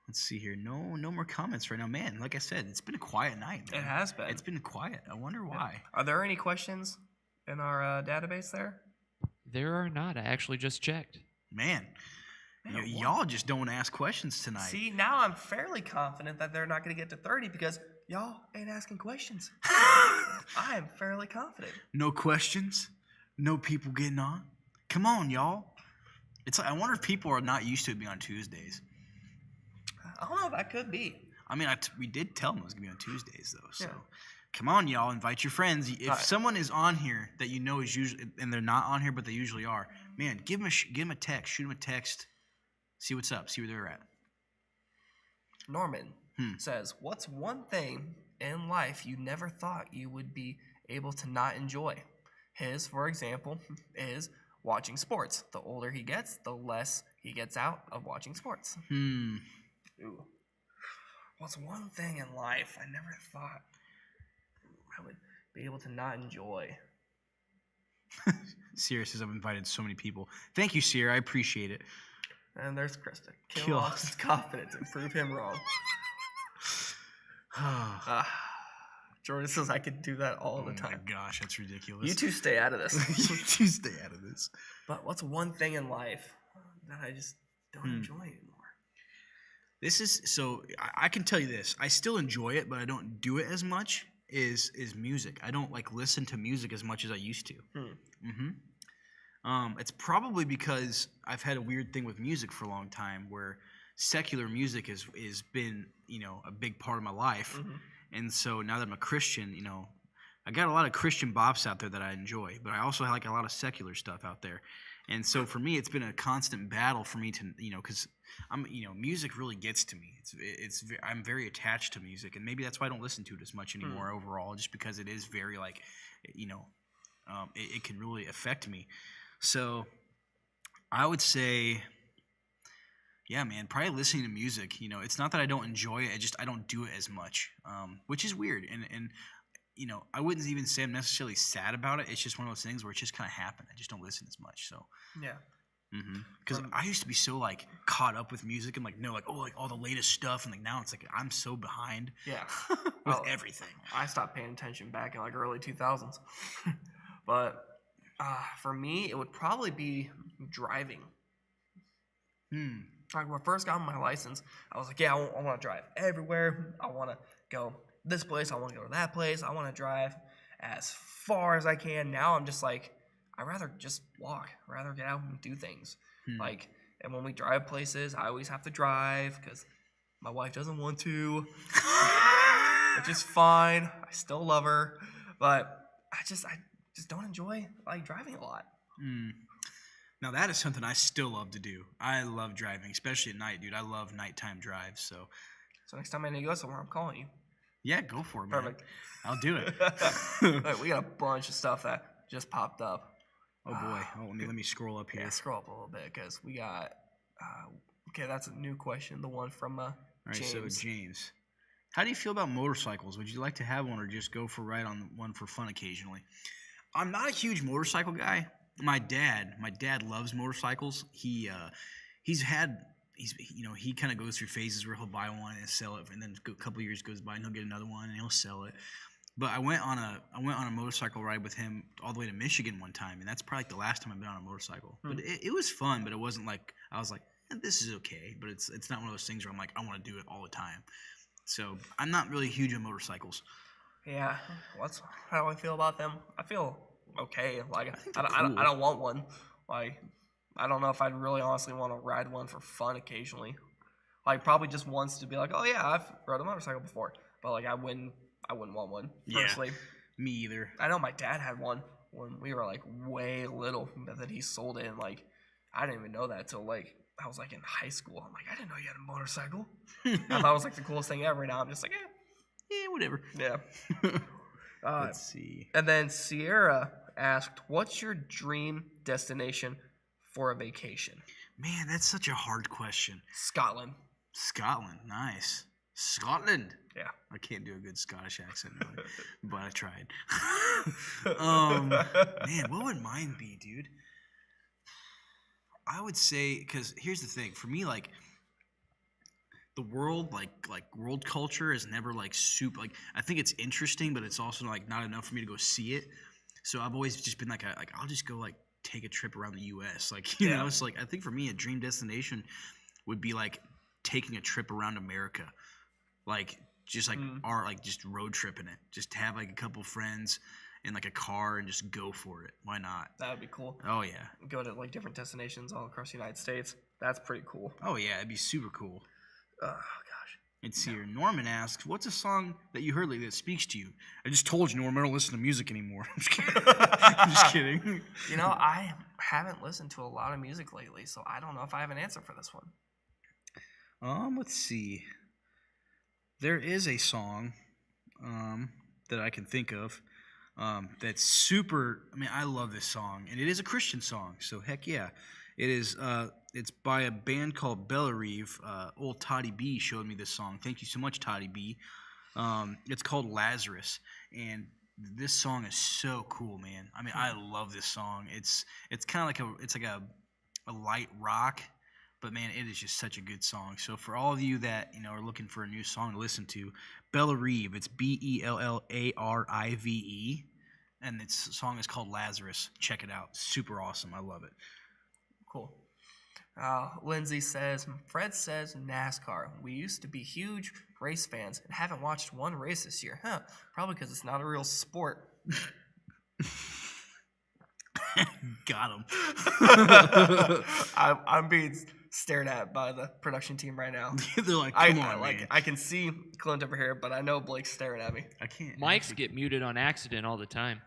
let's see here. No more comments right now. Man, like I said, it's been a quiet night, man. It has been. It's been quiet. I wonder why. Are there any questions in our database there? There are not. I actually just checked. Man, y'all just don't want to ask questions tonight. See, now I'm fairly confident that they're not going to get to 30 because y'all ain't asking questions. I am fairly confident. No questions? No people getting on? Come on, y'all. It's like, I wonder if people are not used to it being on Tuesdays. I don't know if that could be. I mean, we did tell them it was going to be on Tuesdays, though. So, come on, y'all. Invite your friends. If someone is on here that you know is usually, and they're not on here, but they usually are, man, give them a text. Shoot them a text. See what's up. See where they're at. Norman, says, "What's one thing in life you never thought you would be able to not enjoy?" His, for example, is watching sports. The older he gets, the less he gets out of watching sports. Ooh. What's one thing in life I never thought I would be able to not enjoy? Sierra says I've invited so many people. Thank you, Sierra. I appreciate it. And there's Krista. Kill Kill. Austin's confidence and prove him wrong. Jordan says I could do that all the Oh my time. gosh, that's ridiculous. You two stay out of this. You two stay out of this. But what's one thing in life that I just don't enjoy anymore? This is so. I can tell you this. I still enjoy it, but I don't do it as much. Is music? I don't like listen to music as much as I used to. It's probably because I've had a weird thing with music for a long time, where secular music is been a big part of my life. And so now that I'm a Christian, I got a lot of Christian bops out there that I enjoy, but I also like a lot of secular stuff out there. And so for me, it's been a constant battle for me to, because music really gets to me. I'm very attached to music, and maybe that's why I don't listen to it as much anymore overall, just because it is very it can really affect me. So I would say, yeah, man, probably listening to music. It's not that I don't enjoy it; I don't do it as much, which is weird. And I wouldn't even say I'm necessarily sad about it. It's just one of those things where it just kind of happened. I just don't listen as much. So Yeah. because I used to be so caught up with music and all the latest stuff, and now it's I'm so behind Yeah. with everything. I stopped paying attention back in early 2000s. But for me, it would probably be driving. When I first got my license, I was like, yeah, I want to drive everywhere. I want to go this place. I want to go to that place. I want to drive as far as I can. Now I'm just I'd rather just walk. I'd rather get out and do things. And when we drive places, I always have to drive because my wife doesn't want to, which is fine. I still love her, but I just don't enjoy driving a lot. Now that is something I still love to do. I love driving, especially at night, dude. I love nighttime drives. So next time I need to go somewhere, I'm calling you. yeah, go for it, man. Perfect. I'll do it. Right, we got a bunch of stuff that just popped up. Oh boy. Let me scroll up here. Yeah, scroll up a little bit because we got. Okay, that's a new question. The one from All right, James. so James, how do you feel about motorcycles? Would you like to have one or just go for a ride on one for fun occasionally? I'm not a huge motorcycle guy. My dad loves motorcycles. He kind of goes through phases where he'll buy one and sell it, and then a couple of years goes by and he'll get another one and he'll sell it. But I went on a motorcycle ride with him all the way to Michigan one time, and that's probably the last time I've been on a motorcycle. But it was fun, but it wasn't I was this is okay, but it's not one of those things where I'm I want to do it all the time. So I'm not really huge on motorcycles. Yeah, how do I feel about them? I feel okay. they're I cool. don't want one. I don't know if I'd really honestly want to ride one for fun occasionally. Probably just once to be oh yeah, I've rode a motorcycle before, but I wouldn't want one personally. Yeah, me either. I know my dad had one when we were way little, but then he sold it, and I didn't even know that till I was in high school. I'm I didn't know you had a motorcycle. I thought it was the coolest thing ever. Now I'm just Yeah, whatever. yeah. Let's see. And then Sierra asked, "What's your dream destination for a vacation?" Man, that's such a hard question. Scotland. Scotland, nice. Scotland. Yeah. I can't do a good Scottish accent, really, but I tried. Man, what would mine be, dude? I would say, because here's the thing, for me, the world, world culture is never super. I think it's interesting, but it's also not enough for me to go see it. So I've always just been I'll just go take a trip around the U.S. You know. It's I think for me a dream destination would be taking a trip around America, just just road tripping it. Just have a couple friends in a car and just go for it. Why not? That would be cool. Oh yeah. Go to different destinations all across the United States. That's pretty cool. Oh yeah, it'd be super cool. Oh gosh. Let's see here. Norman asks, "What's a song that you heard lately that speaks to you?" I just told you, Norman, I don't listen to music anymore. I'm just kidding. I'm just kidding. I haven't listened to a lot of music lately, so I don't know if I have an answer for this one. Let's see. There is a song that I can think of that's super. I mean, I love this song, and it is a Christian song. So heck yeah, it is. It's by a band called Bellarive. Old Toddy B showed me this song. Thank you so much, Toddy B. It's called Lazarus, and this song is so cool, man. I mean, I love this song. It's kind of like a light rock, but man, it is just such a good song. So for all of you that are looking for a new song to listen to, Bellarive, it's Bellarive, and its song is called Lazarus. Check it out. Super awesome. I love it. Cool. Lindsay says, Fred says NASCAR. We used to be huge race fans and haven't watched one race this year. Huh. Probably because it's not a real sport. Got him. I'm being stared at by the production team right now. They're like, come on, like man. I can see Clint over here, but I know Blake's staring at me. I can't. Mics get muted on accident all the time.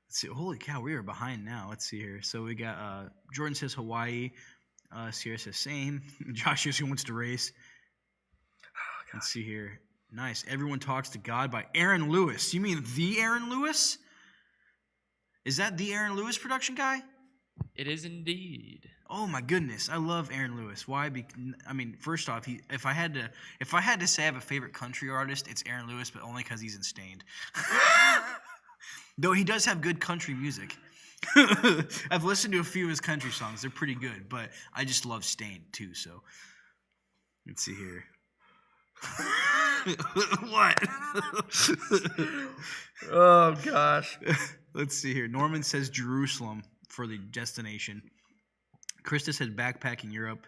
Let's see. Holy cow, we are behind now. Let's see here. So we got Jordan says Hawaii. Sierra says same. Josh says he wants to race. Let's see here. Nice. Everyone Talks to God by Aaron Lewis. You mean the Aaron Lewis? Is that the Aaron Lewis production guy? It is indeed. Oh my goodness, I love Aaron Lewis. Why? I mean, first off, if I had to say I have a favorite country artist, it's Aaron Lewis, but only because he's in Stained. Though he does have good country music. I've listened to a few of his country songs; they're pretty good. But I just love Stained too. So let's see here. What? Oh gosh. Let's see here. Norman says Jerusalem for the destination. Krista said backpacking Europe.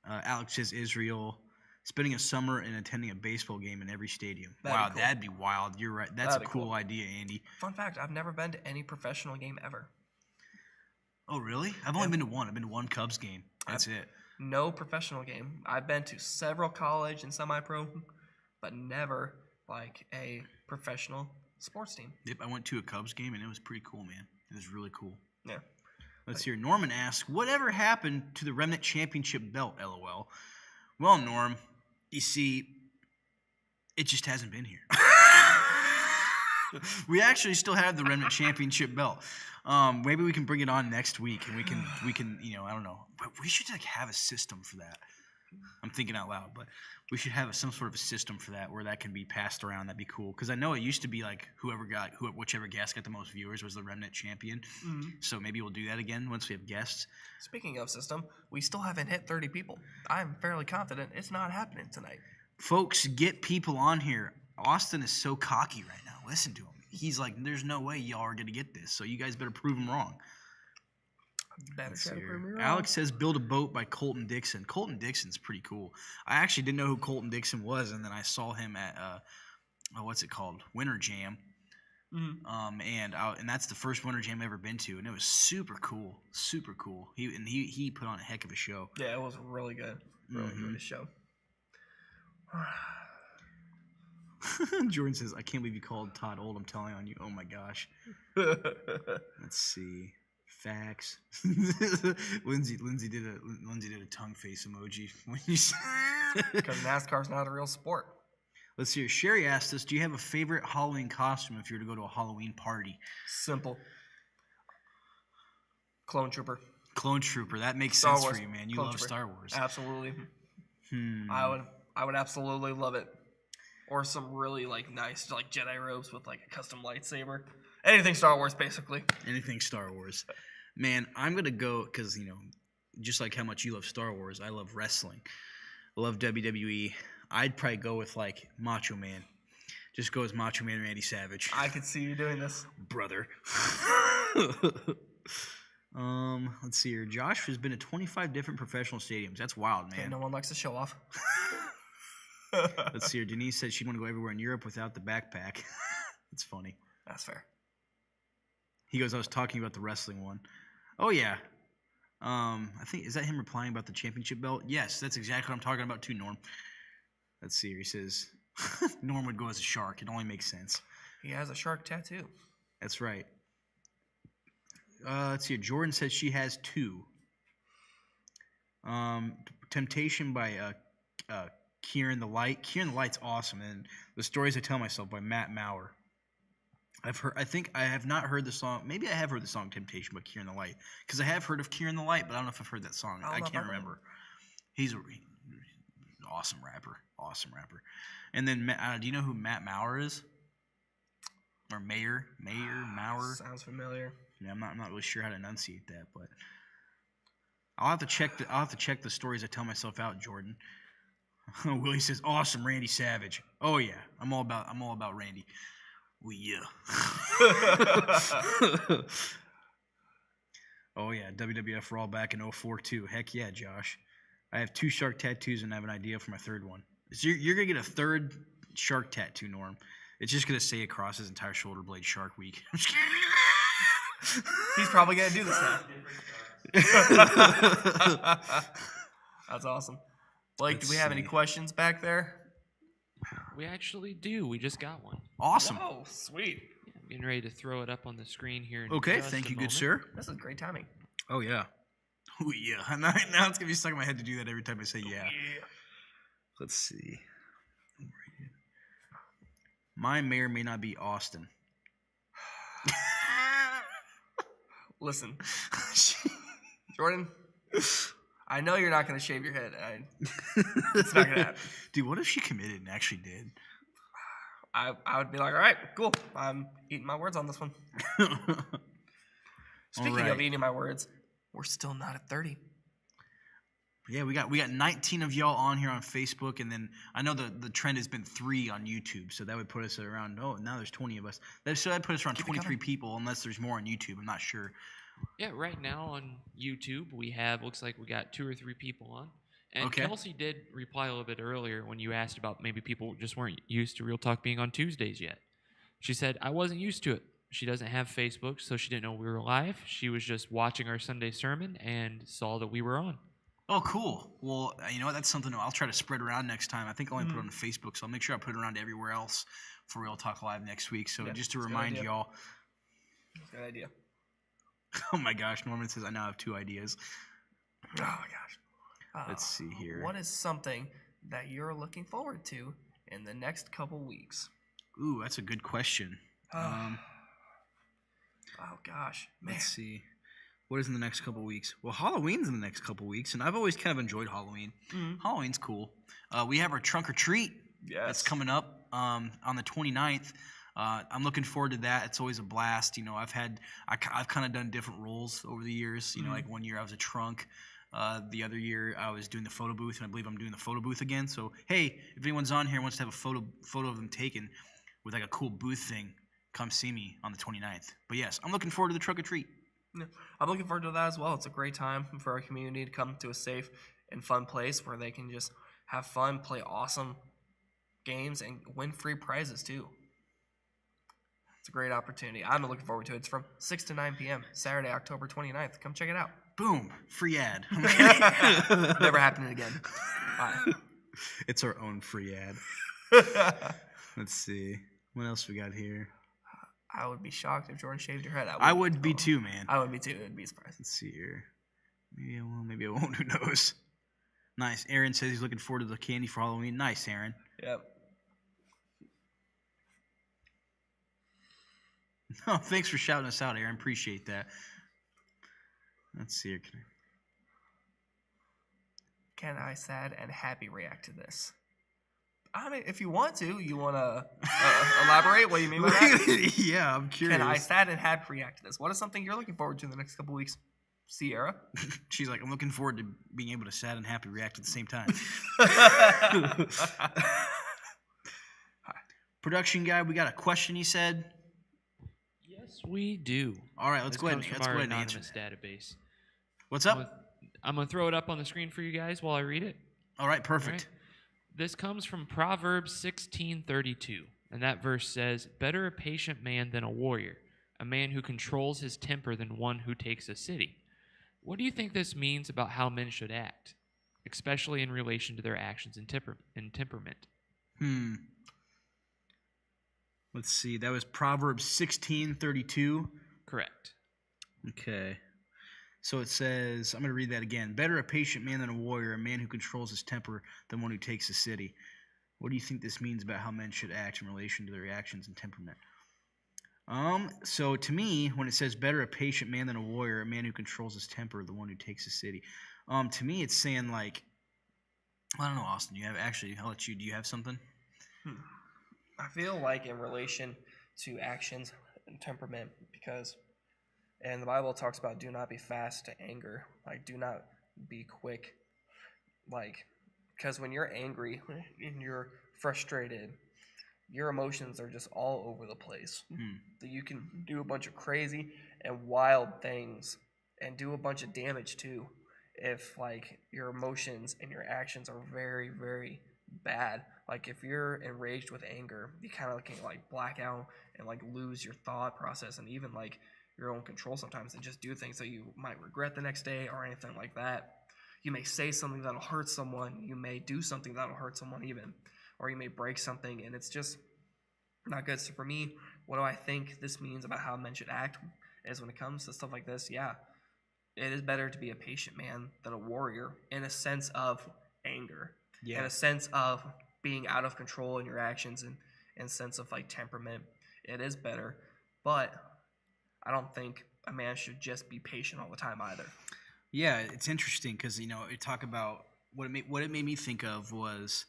Alex says Israel. Spending a summer and attending a baseball game in every stadium. That'd be cool. That'd be wild. You're right. That's That'd a be cool cool. idea, Andy. Fun fact, I've never been to any professional game ever. Oh, really? I've only been to one. I've been to one Cubs game. That's it. No professional game. I've been to several college and semi-pro, but never like a professional sports team. Yep, I went to a Cubs game, and it was pretty cool, man. It was really cool. Yeah. Let's hear. Norman asks, whatever happened to the Remnant Championship belt, LOL? Well, Norm, you see, it just hasn't been here. We actually still have the Remnant Championship belt. Maybe we can bring it on next week, and we can I don't know. But we should have a system for that. I'm thinking out loud, but we should have some sort of a system for that where that can be passed around. That'd be cool. Because I know it used to be like whichever guest got the most viewers was the Remnant champion. Mm-hmm. So maybe we'll do that again once we have guests. Speaking of system, we still haven't hit 30 people. I'm fairly confident it's not happening tonight. Folks, get people on here. Austin is so cocky right now. Listen to him. He's like, there's no way y'all are going to get this. So you guys better prove him wrong. Better Let's try see to here. prove me wrong. Alex says Build a Boat by Colton Dixon. Colton Dixon's pretty cool. I actually didn't know who Colton Dixon was, and then I saw him at what's it called? Winter Jam. Mm-hmm. And that's the first Winter Jam I've ever been to, and it was super cool. Super cool. He put on a heck of a show. Yeah, it was really good. Really good show. Jordan says, I can't believe you called Todd old. I'm telling on you. Oh my gosh. Let's see. Facts. Lindsay did a tongue face emoji when you said. Because NASCAR's not a real sport. Let's see here. Sherry asked us, do you have a favorite Halloween costume if you were to go to a Halloween party? Simple. Clone Trooper. Clone Trooper. That makes Star sense Wars. for you, man. You Clone love Trooper. Star Wars. Absolutely. Hmm. I would absolutely love it. Or some really nice Jedi robes with a custom lightsaber. Anything Star Wars, basically. Anything Star Wars. Man, I'm going to go because, just like how much you love Star Wars, I love wrestling. I love WWE. I'd probably go with Macho Man. Just go as Macho Man Randy Savage. I could see you doing this. Brother. Let's see here. Josh has been to 25 different professional stadiums. That's wild, man. Yeah, no one likes to show off. Let's see here. Denise said she'd want to go everywhere in Europe without the backpack. That's funny. That's fair. He goes, I was talking about the wrestling one. Oh, yeah. I think, is that him replying about the championship belt? Yes, that's exactly what I'm talking about too, Norm. Let's see here. He says, Norm would go as a shark. It only makes sense. He has a shark tattoo. That's right. Let's see here. Jordan says she has two. Temptation by Kieran the Light. Kieran the Light's awesome, and The Stories I Tell Myself by Matt Maurer. I think I have not heard the song. Maybe I have heard the song Temptation by Kieran the Light, because I have heard of Kieran the Light, but I don't know if I've heard that song. I can't remember. He's an awesome rapper. Awesome rapper. And then, do you know who Matt Maurer is? Or Mayer Maurer? Sounds familiar. Yeah, I'm not really sure how to enunciate that, but I'll have to check the Stories I Tell Myself out, Jordan. Willie says, "Awesome, Randy Savage." Oh yeah, I'm all about Randy. Oh yeah. Oh yeah, WWF Raw back in 04 too. Heck yeah, Josh. I have 2 shark tattoos and I have an idea for my third one. So you're gonna get a third shark tattoo, Norm. It's just gonna say across his entire shoulder blade Shark Week. He's probably gonna do this now. That's awesome. Blake, do we have any questions back there? We actually do. We just got one. Awesome. Oh, sweet. I'm getting ready to throw it up on the screen here. In Okay, just thank a you, good moment. sir. This is great timing. Oh yeah. Oh yeah. Now it's gonna be stuck in my head to do that every time I say yeah. Let's see. Mine may or may not be Austin. Listen, Jordan, I know you're not going to shave your head. It's not going to happen. Dude, what if she committed and actually did? I would be like, all right, cool. I'm eating my words on this one. Speaking of eating my words, we're still not at 30. Yeah, we got 19 of y'all on here on Facebook, and then I know the trend has been 3 on YouTube, so that would put us at around now there's 20 of us. So that put us around 23 people, unless there's more on YouTube. I'm not sure. Yeah, right now on YouTube looks like we got 2 or 3 people on. And Okay. Kelsey did reply a little bit earlier when you asked about maybe people just weren't used to Real Talk being on Tuesdays yet. She said, I wasn't used to it. She doesn't have Facebook, so she didn't know we were live. She was just watching our Sunday sermon and saw that we were on. Oh, cool. Well, you know what? That's something I'll try to spread around next time. I think I only put it on Facebook, so I'll make sure I put it around everywhere else for Real Talk Live next week. So Yeah, just to that's a good remind idea. y'all. Good idea. Oh my gosh, Norman says I now have 2 ideas. Oh, my gosh. Let's see here. What is something that you're looking forward to in the next couple weeks? Ooh, that's a good question. Oh, gosh. Man. Let's see. What is in the next couple weeks? Well, Halloween's in the next couple weeks, and I've always kind of enjoyed Halloween. Mhm. Halloween's cool. We have our trunk or treat Yes. that's coming up on the 29th. I'm looking forward to that. It's always a blast. You know, I've kind of done different roles over the years. You know, like one year I was a trunk. The other year I was doing the photo booth, and I believe I'm doing the photo booth again. So, hey, if anyone's on here and wants to have a photo of them taken with like a cool booth thing, come see me on the 29th. But yes, I'm looking forward to the trunk or treat. Yeah, I'm looking forward to that as well. It's a great time for our community to come to a safe and fun place where they can just have fun, play awesome games, and win free prizes too. It's a great opportunity. I'm looking forward to it. It's from 6 to 9 p.m. Saturday, October 29th. Come check it out. Boom, free ad. Never happening again. Bye. It's our own free ad. Let's see. What else we got here? I would be shocked if Jordan shaved your head. I would be too, man. I would be too. It would be surprising. Let's see here. Maybe I will, maybe I won't. Who knows? Nice. Aaron says he's looking forward to the candy for Halloween. Nice, Aaron. Yep. Oh, thanks for shouting us out, Aaron. Appreciate that. Let's see here. Can I sad and happy react to this? I mean, if you want to, you want to elaborate what you mean by that? Yeah, I'm curious. Can I sad and happy react to this? What is something you're looking forward to in the next couple weeks? Sierra? She's like, I'm looking forward to being able to sad and happy react at the same time. Production guy, we got a question, he said. Yes, we do. All right, let's This go ahead comes and from our answer anonymous that. database. What's up? I'm going to throw it up on the screen for you guys while I read it. All right, All perfect. right? This comes from Proverbs 16:32, and that verse says, "Better a patient man than a warrior, a man who controls his temper than one who takes a city." What do you think this means about how men should act, especially in relation to their actions and temperament? Let's see. That was Proverbs 16:32. Correct. Okay. So it says, I'm going to read that again. Better a patient man than a warrior, a man who controls his temper than one who takes a city. What do you think this means about how men should act in relation to their actions and temperament? So to me, when it says better a patient man than a warrior, a man who controls his temper, the one who takes a city. To me, it's saying like, I don't know, Austin. I'll let you. Do you have something? I feel like in relation to actions and temperament, because and the Bible talks about do not be fast to anger, like do not be quick, like because when you're angry and you're frustrated, your emotions are just all over the place. That you can do a bunch of crazy and wild things and do a bunch of damage too if like your emotions and your actions are very, very bad. Like if you're enraged with anger, you kind of can like black out and like lose your thought process and even like your own control sometimes and just do things that you might regret the next day or anything like that. You may say something that'll hurt someone. You may do something that'll hurt someone even. Or you may break something and it's just not good. So for me, what do I think this means about how men should act is when it comes to stuff like this, yeah, it is better to be a patient man than a warrior in a sense of anger. Yeah. In a sense of being out of control in your actions and in sense of like temperament. It is better. But I don't think a man should just be patient all the time either. Yeah, it's interesting because you talk about what it made me think of was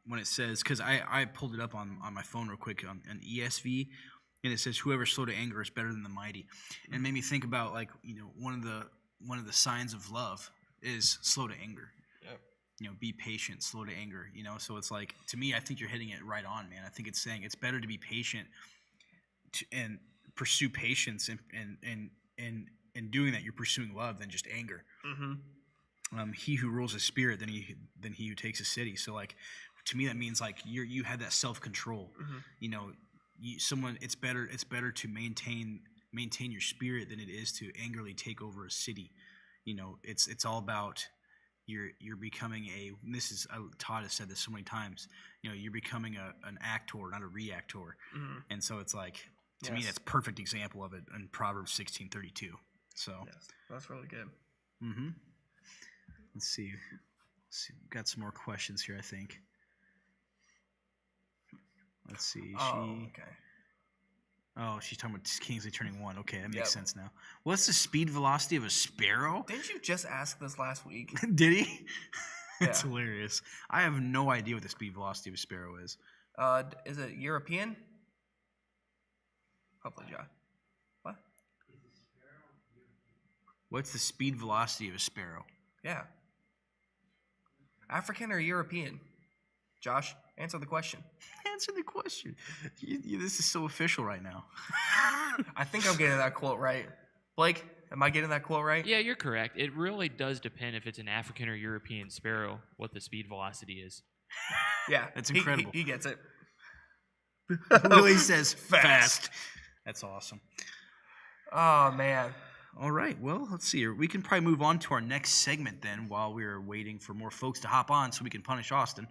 when it says, because I pulled it up on my phone real quick on an ESV, and it says whoever's slow to anger is better than the mighty, and it made me think about like one of the signs of love is slow to anger. Yep. Be patient, slow to anger. So it's like, to me, I think you're hitting it right on, man. I think it's saying it's better to be patient and pursue patience and doing that, you're pursuing love than just anger. Mm-hmm. He who rules his spirit than he who takes a city. So like, to me, that means like you have that self control. Mm-hmm. It's better to maintain your spirit than it is to angrily take over a city. It's all about you're becoming Todd has said this so many times. You're becoming an actor, not a reactor. Mm-hmm. And so it's like, to me, that's a perfect example of it in Proverbs 16:32. So yes, that's really good. Mm-hmm. Let's see. We've got some more questions here, I think. Let's see. Okay. Oh, she's talking about Kingsley turning 1. Okay, that makes sense now. What's the speed velocity of a sparrow? Didn't you just ask this last week? Did he? It's Yeah. hilarious. I have no idea what the speed velocity of a sparrow is. Is it European? Hopefully, Josh. What? What's the speed velocity of a sparrow? Yeah. African or European? Josh, answer the question. Answer the question. This is so official right now. I think I'm getting that quote right. Blake, am I getting that quote right? Yeah, you're correct. It really does depend if it's an African or European sparrow what the speed velocity is. Yeah. That's incredible. He gets it. Willie says fast. That's awesome. Oh, man. All right. Well, let's see here. We can probably move on to our next segment then while we're waiting for more folks to hop on so we can punish Austin.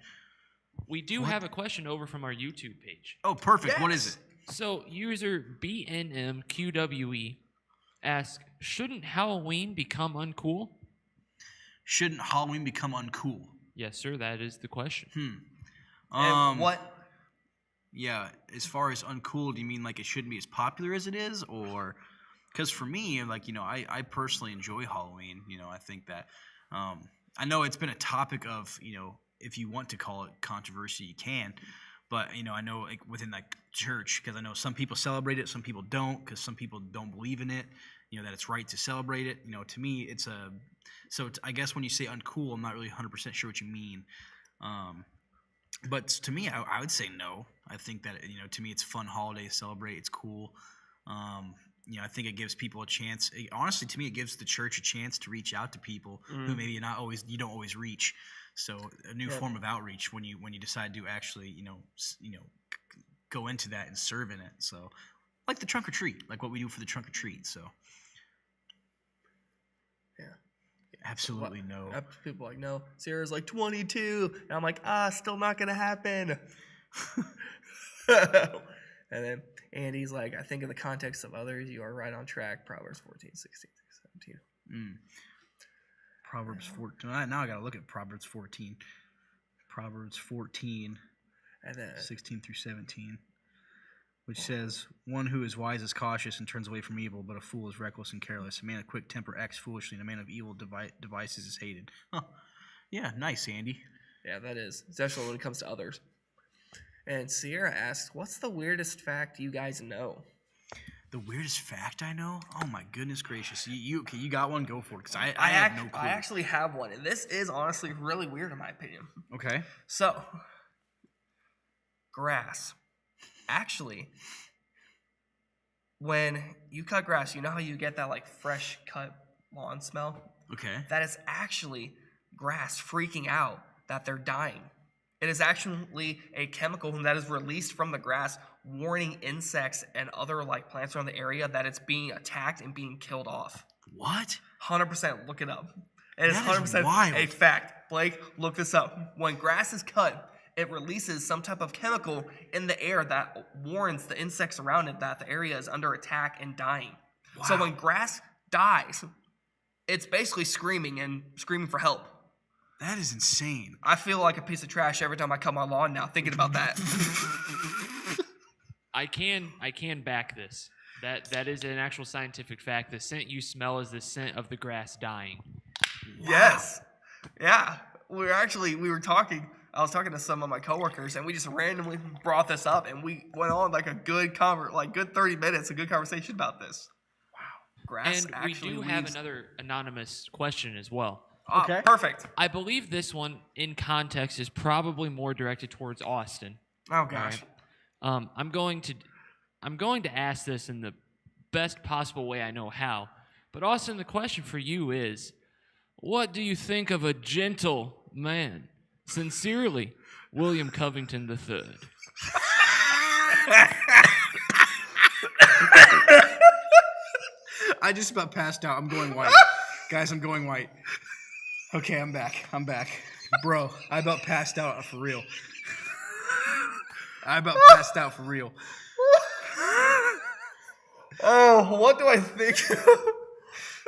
We do have a question over from our YouTube page. Oh, perfect. Yes. What is it? So, user BNMQWE asks, shouldn't Halloween become uncool? Shouldn't Halloween become uncool? Yes, sir. That is the question. And what? Yeah, as far as uncool, do you mean like it shouldn't be as popular as it is? Or, because for me, like, I personally enjoy Halloween. I think that, I know it's been a topic of, if you want to call it controversy, you can. But, I know like within like church, because I know some people celebrate it, some people don't, because some people don't believe in it, that it's right to celebrate it. To me, I guess when you say uncool, I'm not really 100% sure what you mean. But to me, I would say no. I think that, to me, it's a fun holiday to celebrate. It's cool. I think it gives people a chance. Honestly, to me, it gives the church a chance to reach out to people who maybe you don't always reach. So a new form of outreach when you decide to actually, go into that and serve in it. So like the trunk or treat, like what we do for the trunk or treat. So Yeah. absolutely no. People are like, no. Sarah's like 22. And I'm like, still not going to happen. And then Andy's like, I think in the context of others, you are right on track. Proverbs 14:16. 17. Proverbs 14. Now I got to look at Proverbs 14. Proverbs 14, And then 16 through 17, which says, "One who is wise is cautious and turns away from evil, but a fool is reckless and careless. A man of quick temper acts foolishly, and a man of evil devices is hated." Huh. Yeah, nice, Andy. yeah, that is especially when it comes to others. And Sierra asks, "What's the weirdest fact you guys know?" The weirdest fact I know? Oh my goodness gracious! You got one? Go for it, because I have no clue. I actually have one, and this is honestly really weird in my opinion. Okay. So, grass. Actually, when you cut grass, you know how you get that like fresh cut lawn smell? Okay. That is actually grass freaking out that they're dying. It is actually a chemical that is released from the grass, warning insects and other like plants around the area that it's being attacked and being killed off. What? 100%, look it up. It is That is 100% wild. a fact. Blake, look this up. When grass is cut, it releases some type of chemical in the air that warns the insects around it that the area is under attack and dying. So Wow. when grass dies, it's basically screaming for help. That is insane. I feel like a piece of trash every time I cut my lawn now thinking about that. I can back this. That is an actual scientific fact. The scent you smell is the scent of the grass dying. Yes. Yeah. We were talking. I was talking to some of my coworkers, and we just randomly brought this up, and we went on like a good 30 minutes, a good conversation about this. Wow. Grass And we actually do have leaves- another anonymous question as well. Ah, Okay. Perfect. I believe this one, in context, is probably more directed towards Austin. Oh gosh. I'm going to ask this in the best possible way I know how. But Austin, the question for you is, what do you think of a gentle man? Sincerely, William Covington III. I just about passed out. I'm going white. Guys, I'm going white. Okay, I'm back. Bro, I about passed out for real. Oh, what do I think?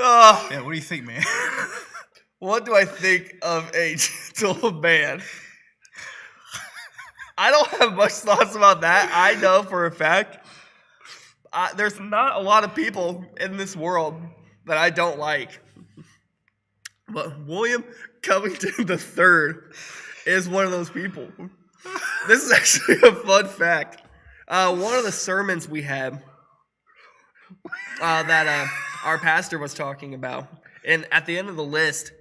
Oh, Yeah, what do you think, man? what do I think of a gentle man? I don't have much thoughts about that. I know for a fact there's not a lot of people in this world that I don't like. But William Covington III is one of those people. This is actually a fun fact. One of the sermons we had that our pastor was talking about, and at the end of the list,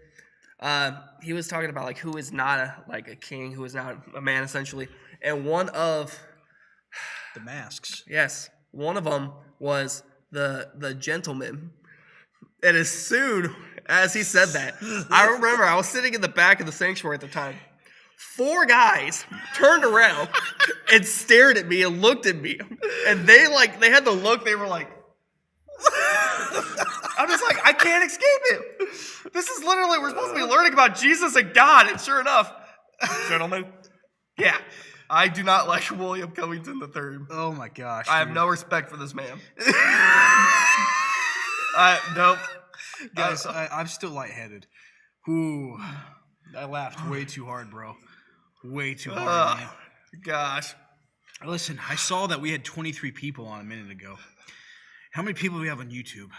he was talking about like who is not a king, who is not a man, essentially. And one of The masks. one of them was the gentleman. And as soon as he said that, I remember I was sitting in the back of the sanctuary at the time. 4 guys turned around and stared at me and looked at me. And they had the look, they were like, I'm just like, I can't escape it. This is literally, we're supposed to be learning about Jesus and God. And sure enough, gentlemen, yeah, I do not like William Covington III. Oh my gosh. I have dude. no respect for this man. Nope. Guys, I'm still lightheaded. Ooh, I laughed way too hard, bro. Way too hard, man. Gosh. Listen, I saw that we had 23 people on a minute ago. How many people do we have on YouTube?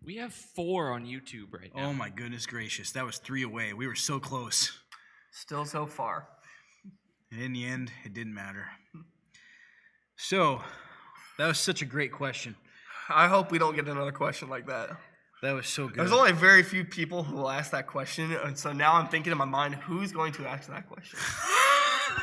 We have 4 on YouTube right now. Oh my goodness gracious. That was 3 away. We were so close. Still so far. And in the end, it didn't matter. So, that was such a great question. I hope we don't get another question like that. That was so good. There's only very few people who will ask that question, and so now I'm thinking in my mind, who's going to ask that question?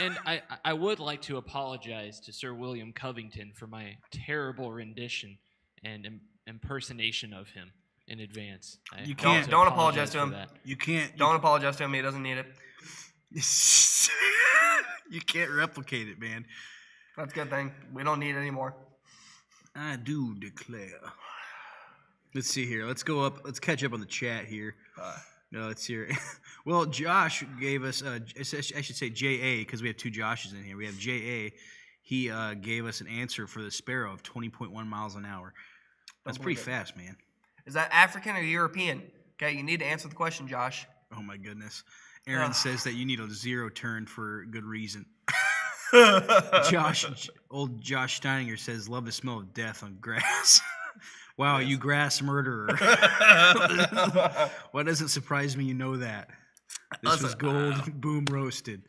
And I would like to apologize to Sir William Covington for my terrible rendition and impersonation of him in advance. You I can't- also don't apologize to for him. that. You can't. Don't apologize to him. He doesn't need it. You can't replicate it, man. That's a good thing. We don't need it anymore. I do declare. Let's see here. Let's go up. Let's catch up on the chat here. No, let's hear it. Well, Josh gave us, I should say J.A., because we have 2 Joshes in here. We have J.A. He gave us an answer for the Sparrow of 20.1 miles an hour. That's pretty fast, man. Is that African or European? Okay, you need to answer the question, Josh. Oh my goodness. Aaron says that you need a zero turn for good reason. Old Josh Steininger says, love the smell of death on grass. Wow, you grass murderer. Why doesn't surprise me you know that? This was gold, boom roasted.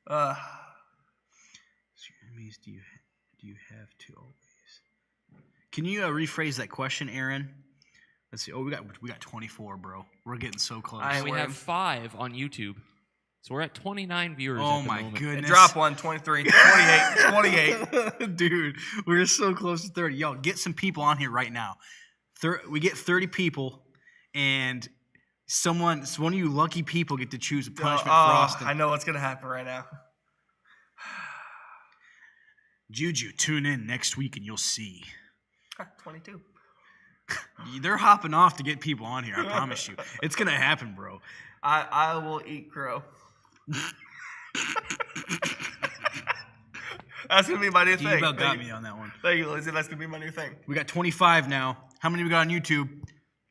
Uh, Enemies do you have to always? Can you rephrase that question, Aaron? Let's see. Oh, we got 24, bro. We're getting so close. We have 5 on YouTube. So we're at 29 viewers Oh at the my moment. goodness. drop one, 23, 28, 28. Dude, we're so close to 30. Y'all, get some people on here right now. We get 30 people, and one of you lucky people get to choose a punishment for Austin. I know what's going to happen right now. Juju, tune in next week and you'll see. 22. They're hopping off to get people on here, I promise you. It's going to happen, bro. I will eat crow. That's going to be my new thing. You about got me on that one. Thank you, Lizzie. That's going to be my new thing. We got 25 now. How many we got on YouTube?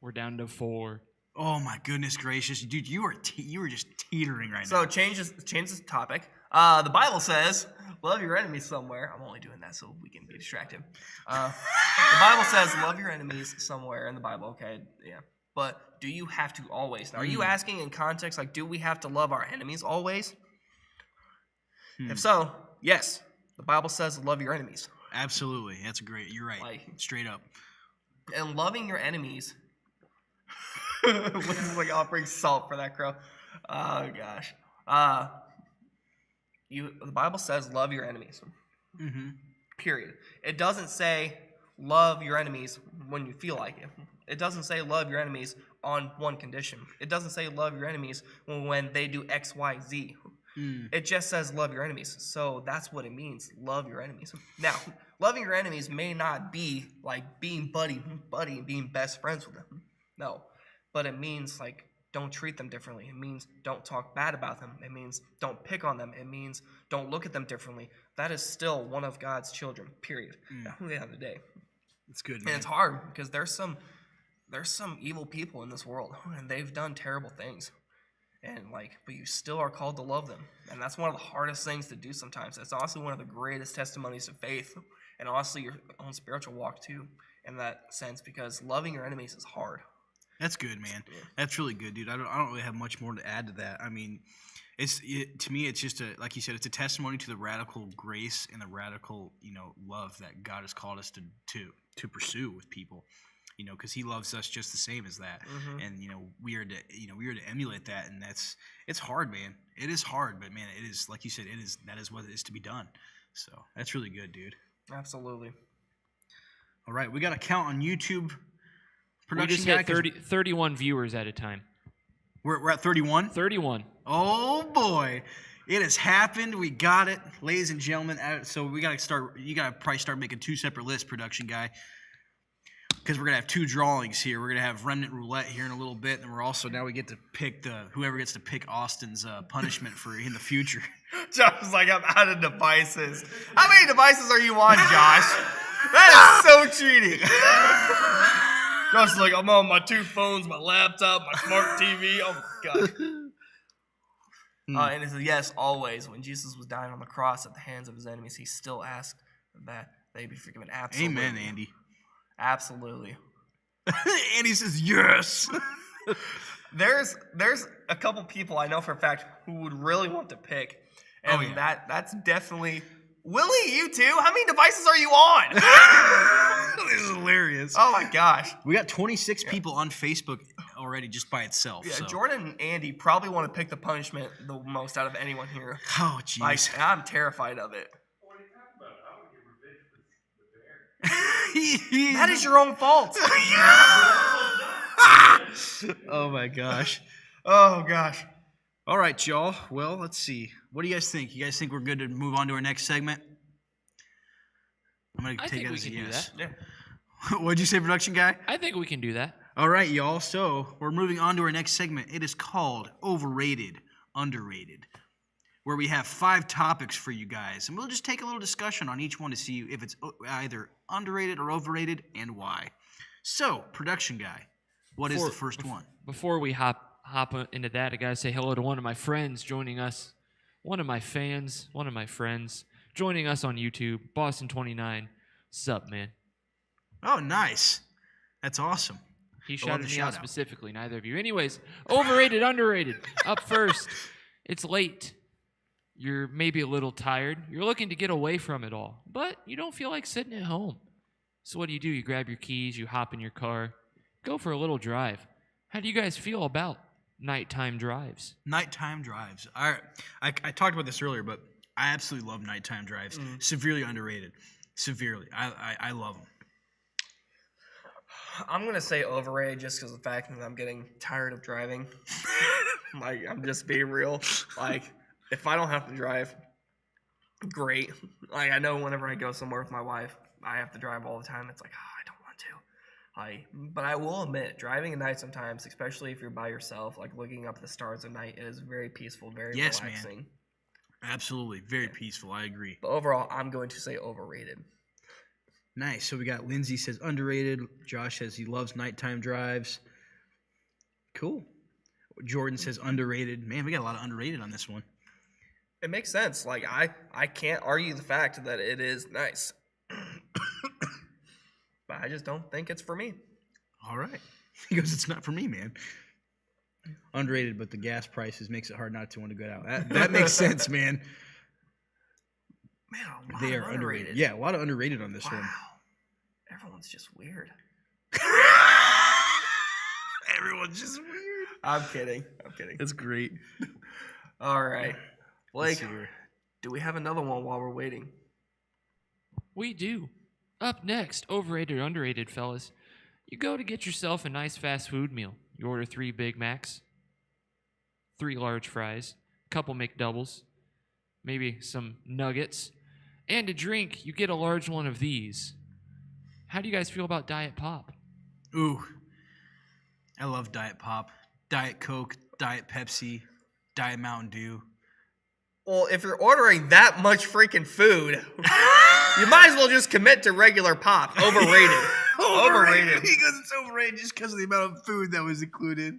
We're down to 4. Oh my goodness gracious, dude! You were just teetering right So now. change the topic. The Bible says, "Love your enemies." Somewhere, I'm only doing that so we can be distracted. The Bible says, "Love your enemies." Somewhere in the Bible, okay, yeah. But do you have to always? Now, are you asking in context like, do we have to love our enemies always? If so, yes. The Bible says, "Love your enemies." Absolutely, that's great. You're right. Like- Straight up. And loving your enemies. Like, I'll bring salt for that crow. Oh gosh. The Bible says love your enemies. Mm-hmm. Period. It doesn't say love your enemies when you feel like it. It doesn't say love your enemies on one condition. It doesn't say love your enemies when they do X, Y, Z. It just says love your enemies. So that's what it means. Love your enemies. Now, loving your enemies may not be like being buddy and being best friends with them. No. But it means like don't treat them differently. It means don't talk bad about them. It means don't pick on them. It means don't look at them differently. That is still one of God's children, period. At the end of the day. It's good, And man. it's hard because there's some evil people in this world and they've done terrible things. And but you still are called to love them. And that's one of the hardest things to do sometimes. It's honestly one of the greatest testimonies of faith and honestly your own spiritual walk too in that sense because loving your enemies is hard. That's good, man. That's really good, dude. I don't really have much more to add to that. I mean, to me, it's just like you said, it's a testimony to the radical grace and the radical, love that God has called us to pursue with people. Because He loves us just the same as that, and we are to emulate that, and it's hard, man. It is hard, but man, it is like you said, that is what it is to be done. So that's really good, dude. Absolutely. All right, we got a count on YouTube. We Production just guy, hit 31 viewers at a time. We're at 31. 31. Oh boy, it has happened. We got it, ladies and gentlemen. So we gotta start. You gotta probably start making 2 separate lists, production guy, because we're gonna have 2 drawings here. We're gonna have remnant roulette here in a little bit, and we're also now we get to pick whoever gets to pick Austin's punishment for in the future. Josh is like, I'm out of devices. How many devices are you on, Josh? That is so cheating. Josh is like, I'm on my 2 phones, my laptop, my smart TV. Oh my God. And it says, yes, always. When Jesus was dying on the cross at the hands of his enemies, he still asked that they be forgiven. Absolutely. Amen, Andy. Absolutely. Andy says yes. There's a couple people I know for a fact who would really want to pick. And Oh, yeah. that's definitely Willie, you too? How many devices are you on? This is hilarious. Oh my gosh. We got 26 people on Facebook already just by itself. Yeah, so. Jordan and Andy probably want to pick the punishment the most out of anyone here. Oh, jeez. And I'm terrified of it. That is your own fault. Oh my gosh. Oh gosh. All right, y'all. Well, let's see. What do you guys think? You guys think we're good to move on to our next segment? I'm going to I take think it we as a can do yes. Yeah. What'd you say, production guy? I think we can do that. All right, y'all. So we're moving on to our next segment. It is called Overrated, Underrated, where we have 5 topics for you guys. And we'll just take a little discussion on each one to see if it's either underrated or overrated and why. So, production guy, what is the first one? Before we hop into that, I gotta say hello to one of my friends joining us, one of my fans, one of my friends joining us on YouTube, Boston29. Sup, man? Oh, nice. That's awesome. He I love shouted the me out shout-out. specifically, neither of you. Anyways, overrated, underrated. Up first, it's late. You're maybe a little tired. You're looking to get away from it all, but you don't feel like sitting at home. So what do? You grab your keys, you hop in your car, go for a little drive. How do you guys feel about nighttime drives? Nighttime drives. I talked about this earlier, but I absolutely love nighttime drives. Severely underrated. Severely. I love them. I'm going to say overrated just because of the fact that I'm getting tired of driving. Like, I'm just being real. Like, if I don't have to drive, great. Like, I know whenever I go somewhere with my wife, I have to drive all the time. It's like, I don't want to. But I will admit, driving at night sometimes, especially if you're by yourself, like looking up at the stars at night, is very peaceful, very Yes, man. relaxing. Absolutely. Very peaceful. I agree. But overall, I'm going to say overrated. Nice. So we got Lindsay says underrated. Josh says he loves nighttime drives. Cool. Jordan says underrated. Man, we got a lot of underrated on this one. It makes sense. Like, I can't argue the fact that it is nice. But I just don't think it's for me. All right. He goes, it's not for me, man. Underrated, but the gas prices makes it hard not to want to go out. That makes sense, man. Man, a lot They of are underrated. Yeah, a lot of underrated on this one. Wow. Everyone's just weird. Everyone's just weird. I'm kidding. That's great. All right. Let's Blake, see here. do we have another one while we're waiting? We do. Up next, overrated or underrated, fellas. You go to get yourself a nice fast food meal. You order 3 Big Macs, 3 large fries, a couple McDoubles, maybe some nuggets, and a drink. You get a large one of these. How do you guys feel about Diet Pop? Ooh. I love Diet Pop. Diet Coke, Diet Pepsi, Diet Mountain Dew. Well, if you're ordering that much freaking food, you might as well just commit to regular pop. Overrated. Overrated. He goes, it's overrated just because of the amount of food that was included.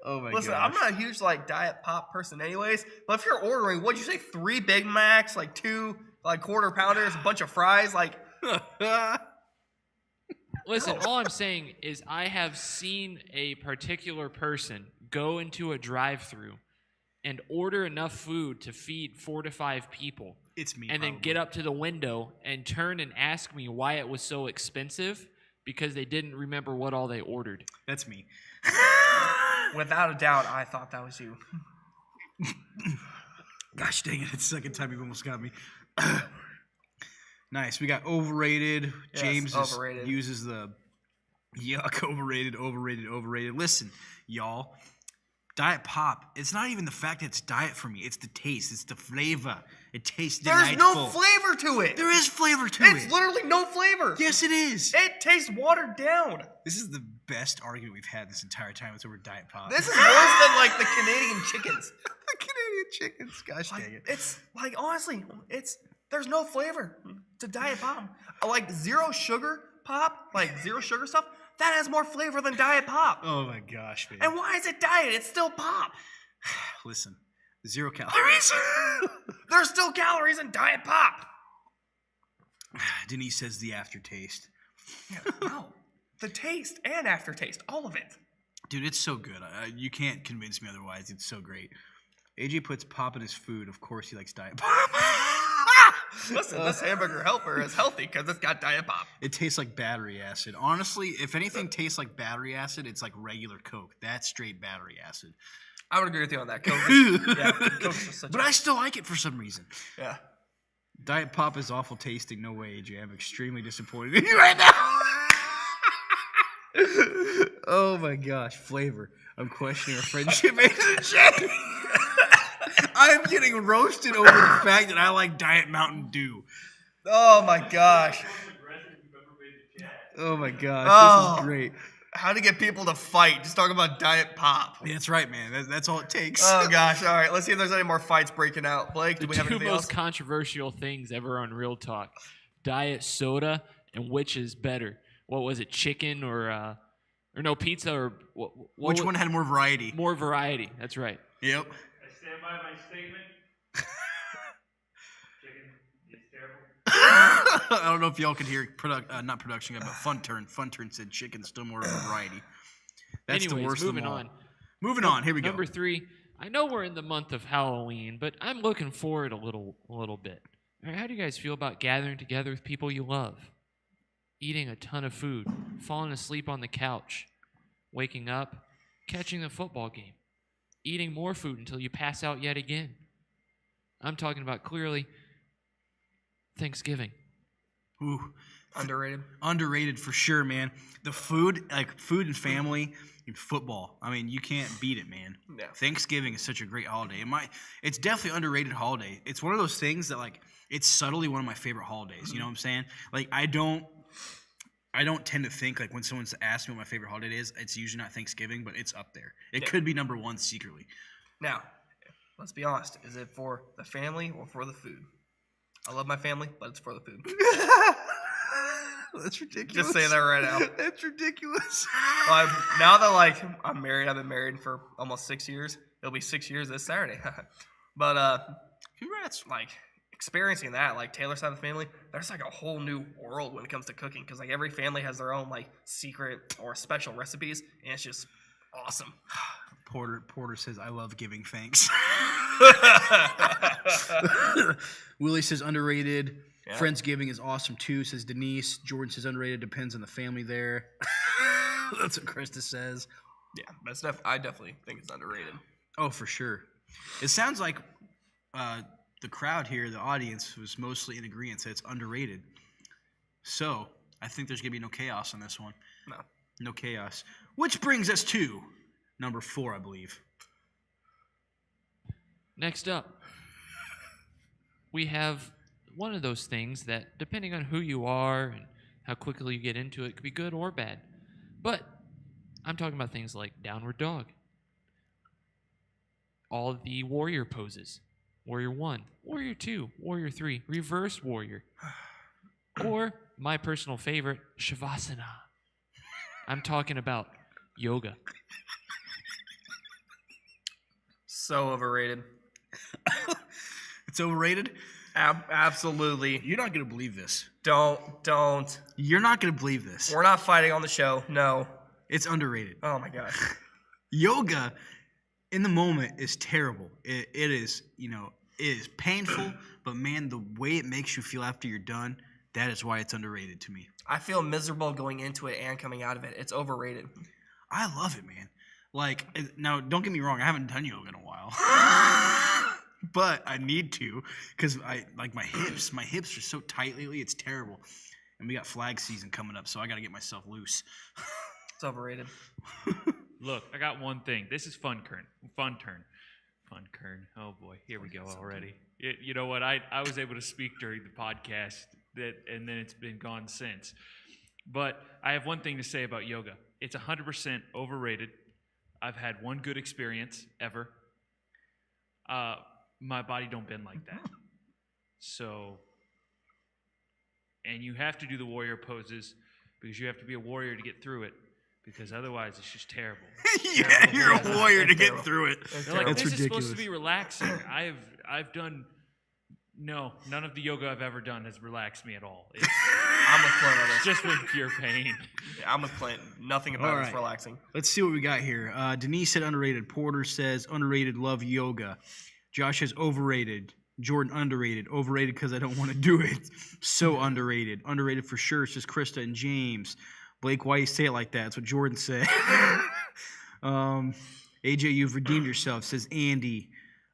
Oh my god. Listen, I'm not a huge Diet Pop person anyways, but if you're ordering, what'd you say, 3 Big Macs, 2 quarter pounders, a bunch of fries, Listen, all I'm saying is I have seen a particular person go into a drive-thru and order enough food to feed 4 to 5 people. It's me. And then get up to the window and turn and ask me why it was so expensive because they didn't remember what all they ordered. That's me. without a doubt, I thought that was you. Gosh dang it, it's the second time you've almost got me. Nice. We got overrated. Yes, James overrated. uses the yuck, overrated. Listen, y'all. Diet Pop, it's not even the fact that it's diet for me. It's the taste. It's the flavor. It tastes There's delightful. no flavor to it. There is flavor to It's it. literally no flavor. Yes, it is. It tastes watered down. This is the best argument we've had this entire time. It's over Diet Pop. This is worse than the Canadian chickens. the Canadian chickens. Gosh dang it. It's honestly, there's no flavor to Diet Pop. Zero sugar pop, zero sugar stuff, that has more flavor than Diet Pop. Oh my gosh, man. And why is it diet? It's still pop. Listen, 0 calories. There's still calories in Diet Pop. Denise says the aftertaste. No, the taste and aftertaste, all of it. Dude, it's so good. You can't convince me otherwise. It's so great. AJ puts pop in his food. Of course he likes Diet Pop. Listen, this hamburger helper is healthy because it's got Diet Pop. It tastes like battery acid. Honestly, if anything tastes like battery acid, it's like regular Coke. That's straight battery acid. I would agree with you on that. Coke's just such But I still like it for some reason. yeah. Diet Pop is awful tasting. No way, AJ. I'm extremely disappointed in you right now. Oh my gosh, flavor. I'm questioning our friendship, AJ. I'm getting roasted over the fact that I like Diet Mountain Dew. Oh my gosh. Oh my gosh, Oh. this is great. How to get people to fight. Just talk about Diet Pop. That's right, man. That's all it takes. Oh gosh. All right. Let's see if there's any more fights breaking out. Blake, do The we have 2 anything most else? controversial things ever on Real Talk: diet soda and which is better. what was it, chicken or no pizza or Which one had more variety? More variety. That's right. Yep. I stand by my statement. Chicken is terrible. I don't know if y'all could hear not production guy, but Fun Turn. Fun Turn said chicken's still more of a variety. That's Anyways, the worst of moving them all. on. Moving on. Here we go. Number 3. I know we're in the month of Halloween, but I'm looking forward a little bit. All right, how do you guys feel about gathering together with people you love? Eating a ton of food, falling asleep on the couch, waking up, catching the football game, eating more food until you pass out yet again. I'm talking about clearly Thanksgiving. Ooh, Underrated. underrated for sure, man. The food, like food and family and football. I mean, you can't beat it, man. Yeah. Thanksgiving is such a great holiday. It's definitely underrated holiday. It's one of those things that like it's subtly one of my favorite holidays. You know what I'm saying? Like I don't tend to think like when someone's asked me what my favorite holiday is, it's usually not Thanksgiving, but it's up there. It Yeah. could be number one secretly. Now, let's be honest. Is it for the family or for the food? I love my family, but it's for the food. That's ridiculous. Just say that right now. That's ridiculous. Now that like I'm married, I've been married for almost 6 years. It'll be 6 years this Saturday. But Congrats. like experiencing that, like Taylor's side of the family, there's like a whole new world when it comes to cooking because like every family has their own like secret or special recipes, and it's just awesome. Porter says, I love giving thanks. Willie says underrated. Yeah. Friendsgiving is awesome too, says Denise. Jordan says underrated, depends on the family there. That's what Krista says. Yeah, that's I definitely think it's underrated. Oh, for sure. It sounds like the crowd here, the audience, was mostly in agreement that it's underrated. So I think there's going to be no chaos on this one. No. No chaos. Which brings us to number 4, I believe. Next up, we have one of those things that, depending on who you are and how quickly you get into it, could be good or bad. But I'm talking about things like downward dog, all the warrior poses, warrior 1, warrior 2, warrior 3, reverse warrior, or my personal favorite, shavasana. I'm talking about yoga. So overrated. It's overrated? Absolutely. You're not going to believe this. Don't. You're not going to believe this. We're not fighting on the show. No. It's underrated. Oh my gosh. Yoga in the moment is terrible. It is, it is painful, but man, the way it makes you feel after you're done, that is why it's underrated to me. I feel miserable going into it and coming out of it. It's overrated. I love it, man. Like, now, don't get me wrong, I haven't done yoga in a while. But I need to, because my hips are so tight lately, it's terrible. And we got flag season coming up, so I got to get myself loose. It's overrated. Look, I got one thing. This is Fun Turn. Oh boy, here we go already. You know what? I was able to speak during the podcast, and then it's been gone since. But I have one thing to say about yoga. It's 100% overrated. I've had one good experience ever. My body don't bend like that. So, and you have to do the warrior poses because you have to be a warrior to get through it. Because otherwise, it's just terrible. Yeah, you're a warrior to get through it. They're like, That's this is ridiculous. supposed to be relaxing. I've done none of the yoga I've ever done has relaxed me at all. It's I'm with Clint on this. just been pure pain. Yeah, I'm with Clint. Nothing about All it is right. relaxing. Let's see what we got here. Denise said underrated. Porter says underrated, love yoga. Josh says overrated. Jordan underrated. Overrated because I don't want to do it. So underrated. Underrated for sure. It's just Krista and James. Blake, why you say it like that? That's what Jordan said. AJ, you've redeemed yourself, says Andy.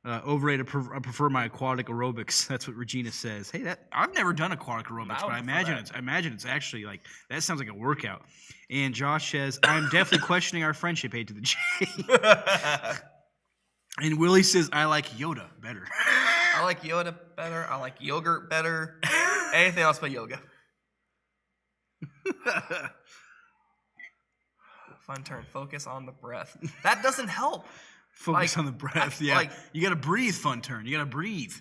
Overrated, I prefer my aquatic aerobics. That's what Regina says. Hey, I've never done aquatic aerobics, I but would prefer I imagine it's actually like that sounds like a workout. And Josh says, I'm definitely questioning our friendship, A to the J. And Willie says, I like Yoda better. I like Yoda better. I like yogurt better. Anything else but yoga. Fun turn. Focus on the breath. That doesn't help. Focus Like, on the breath. Yeah. like- you got to breathe, Fun Turn. You got to breathe.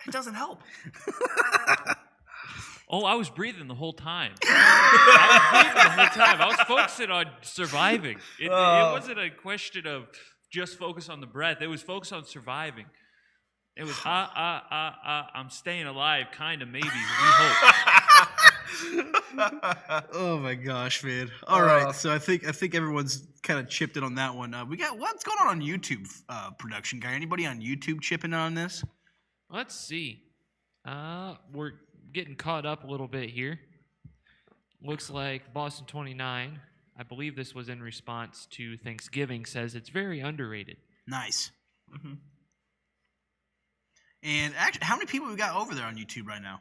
It doesn't help. Oh, I was breathing the whole time. I was focusing on surviving. It wasn't a question of just focus on the breath. It was focus on surviving. It was I'm staying alive, kind of, maybe. We hope. Oh my gosh, man! All right, so I think everyone's kind of chipped in on that one. We got what's going on YouTube, production guy. Anybody on YouTube chipping in on this? Let's see. We're getting caught up a little bit here. Looks like Boston 29, I believe this was in response to Thanksgiving, says it's very underrated. Nice. Mm-hmm. And actually, how many people we got over there on YouTube right now?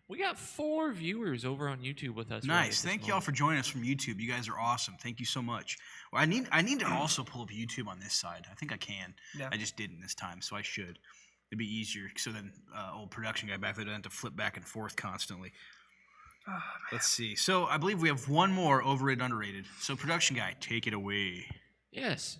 We got 4 viewers over on YouTube with us. Nice. Thank y'all for joining us from YouTube. You guys are awesome. Thank you so much. Well, I need to also pull up YouTube on this side. I think I can. Yeah. I just didn't this time, so I should. It'd be easier. So then, old production guy back there doesn't have to flip back and forth constantly. Let's see. So I believe we have one more overrated, underrated. So production guy, take it away. Yes,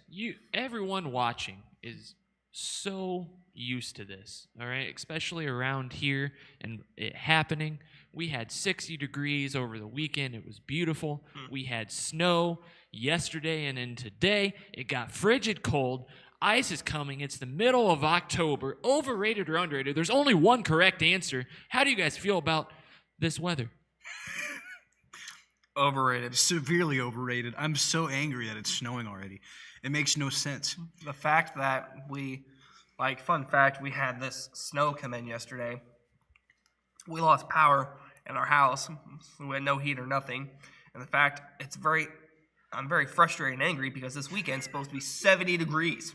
everyone watching is so used to this, all right? Especially around here and it happening. We had 60 degrees over the weekend. It was beautiful. We had snow yesterday and then today. It got frigid cold. Ice is coming. It's the middle of October. Overrated or underrated? There's only one correct answer. How do you guys feel about this weather? Overrated. Severely overrated. I'm so angry that it's snowing already. It makes no sense. The fact that fun fact, we had this snow come in yesterday. We lost power in our house. We had no heat or nothing. And the fact, I'm very frustrated and angry because this weekend's supposed to be 70 degrees.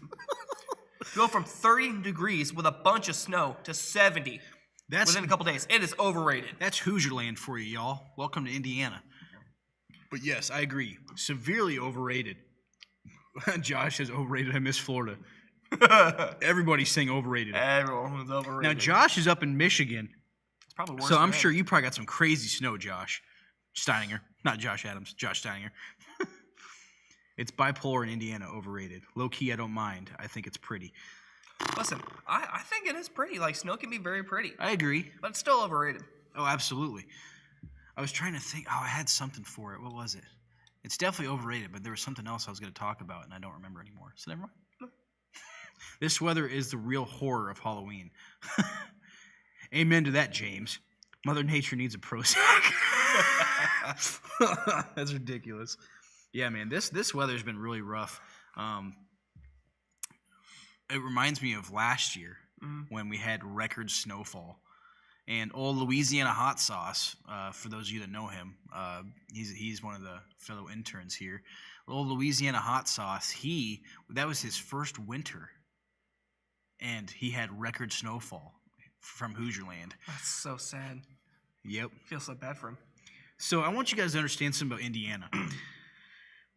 Go from 30 degrees with a bunch of snow to 70 within a couple days. It is overrated. That's Hoosier land for you, y'all. Welcome to Indiana. But yes, I agree. Severely overrated. Josh says overrated. I miss Florida. Everybody's saying overrated. Everyone's overrated. Now, Josh is up in Michigan. It's probably worse So than I'm that. sure you probably got some crazy snow, Josh. Steininger. Not Josh Adams. Josh Steininger. It's bipolar in Indiana, overrated. Low-key, I don't mind. I think it's pretty. Listen, I think it is pretty. Like, snow can be very pretty. I agree. But it's still overrated. Oh, absolutely. I was trying to think. Oh, I had something for it. What was it? It's definitely overrated, but there was something else I was going to talk about, and I don't remember anymore. So never mind. This weather is the real horror of Halloween. Amen to that, James. Mother Nature needs a Prozac. That's ridiculous. Yeah, man, this weather's been really rough. It reminds me of last year when we had record snowfall. And old Louisiana Hot Sauce, for those of you that know him, he's one of the fellow interns here. Old Louisiana Hot Sauce, that was his first winter, and he had record snowfall from Hoosierland. That's so sad. Yep. I feel so bad for him. So I want you guys to understand something about Indiana.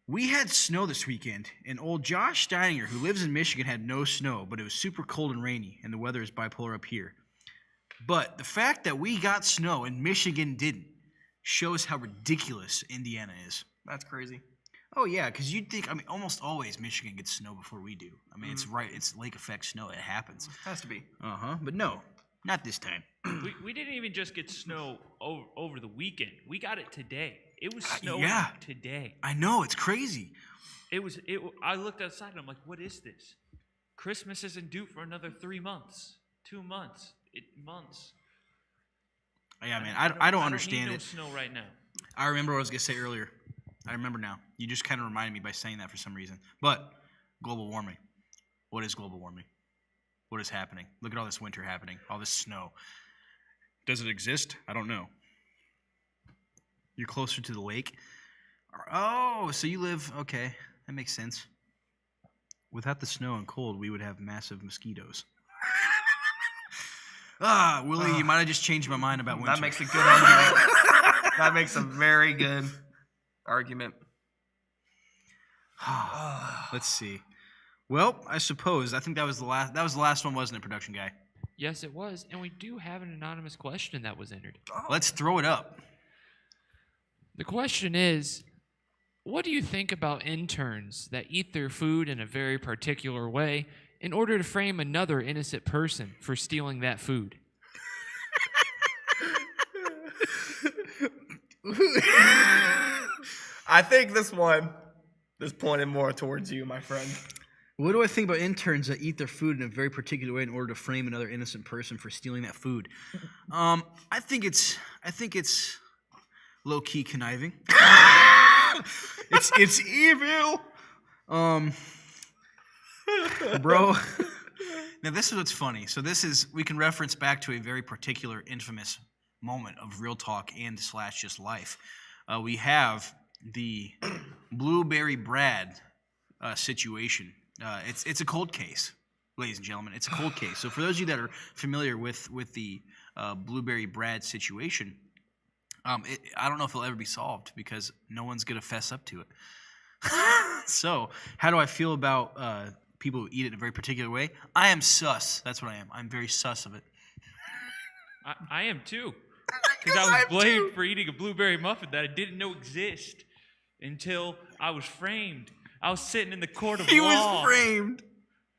We had snow this weekend, and old Josh Steininger, who lives in Michigan, had no snow, but it was super cold and rainy, and the weather is bipolar up here. But the fact that we got snow and Michigan didn't shows how ridiculous Indiana is. That's crazy. Oh, yeah, because you'd think, almost always Michigan gets snow before we do. It's right. It's lake effect snow. It happens. Has to be. Uh-huh. But no, not this time. We didn't even just get snow over the weekend. We got it today. It was snowing yeah. today. I know. It's crazy. I looked outside and I'm like, what is this? Christmas isn't due for another 3 months, 2 months. Months. Yeah, man. I don't understand need it. No snow right now. I remember what I was going to say earlier. I remember now. You just kind of reminded me by saying that for some reason. But global warming. What is global warming? What is happening? Look at all this winter happening, all this snow. Does it exist? I don't know. You're closer to the lake? Oh, so you live, okay, that makes sense. Without the snow and cold, we would have massive mosquitoes. Willie, you might have just changed my mind about winter. That makes a good argument. That makes a very good argument. Let's see. Well, I suppose. I think that was the last one, wasn't it, production guy? Yes, it was. And we do have an anonymous question that was entered. Let's throw it up. The question is, what do you think about interns that eat their food in a very particular way in order to frame another innocent person for stealing that food? I think this one is pointed more towards you, my friend. What do I think about interns that eat their food in a very particular way in order to frame another innocent person for stealing that food? I think it's low key conniving. it's evil. Bro. Now this is what's funny. So we can reference back to a very particular infamous moment of real talk and / just life. We have the Blueberry Brad situation. It's a cold case, ladies and gentlemen. It's a cold case. So for those of you that are familiar with the Blueberry Brad situation, I don't know if it'll ever be solved because no one's gonna fess up to it. So how do I feel about people who eat it in a very particular way? I am sus. That's what I am. I'm very sus of it. I am too. Because I was blamed for eating a blueberry muffin that I didn't know exist until I was framed. I was sitting in the court of law. He was framed.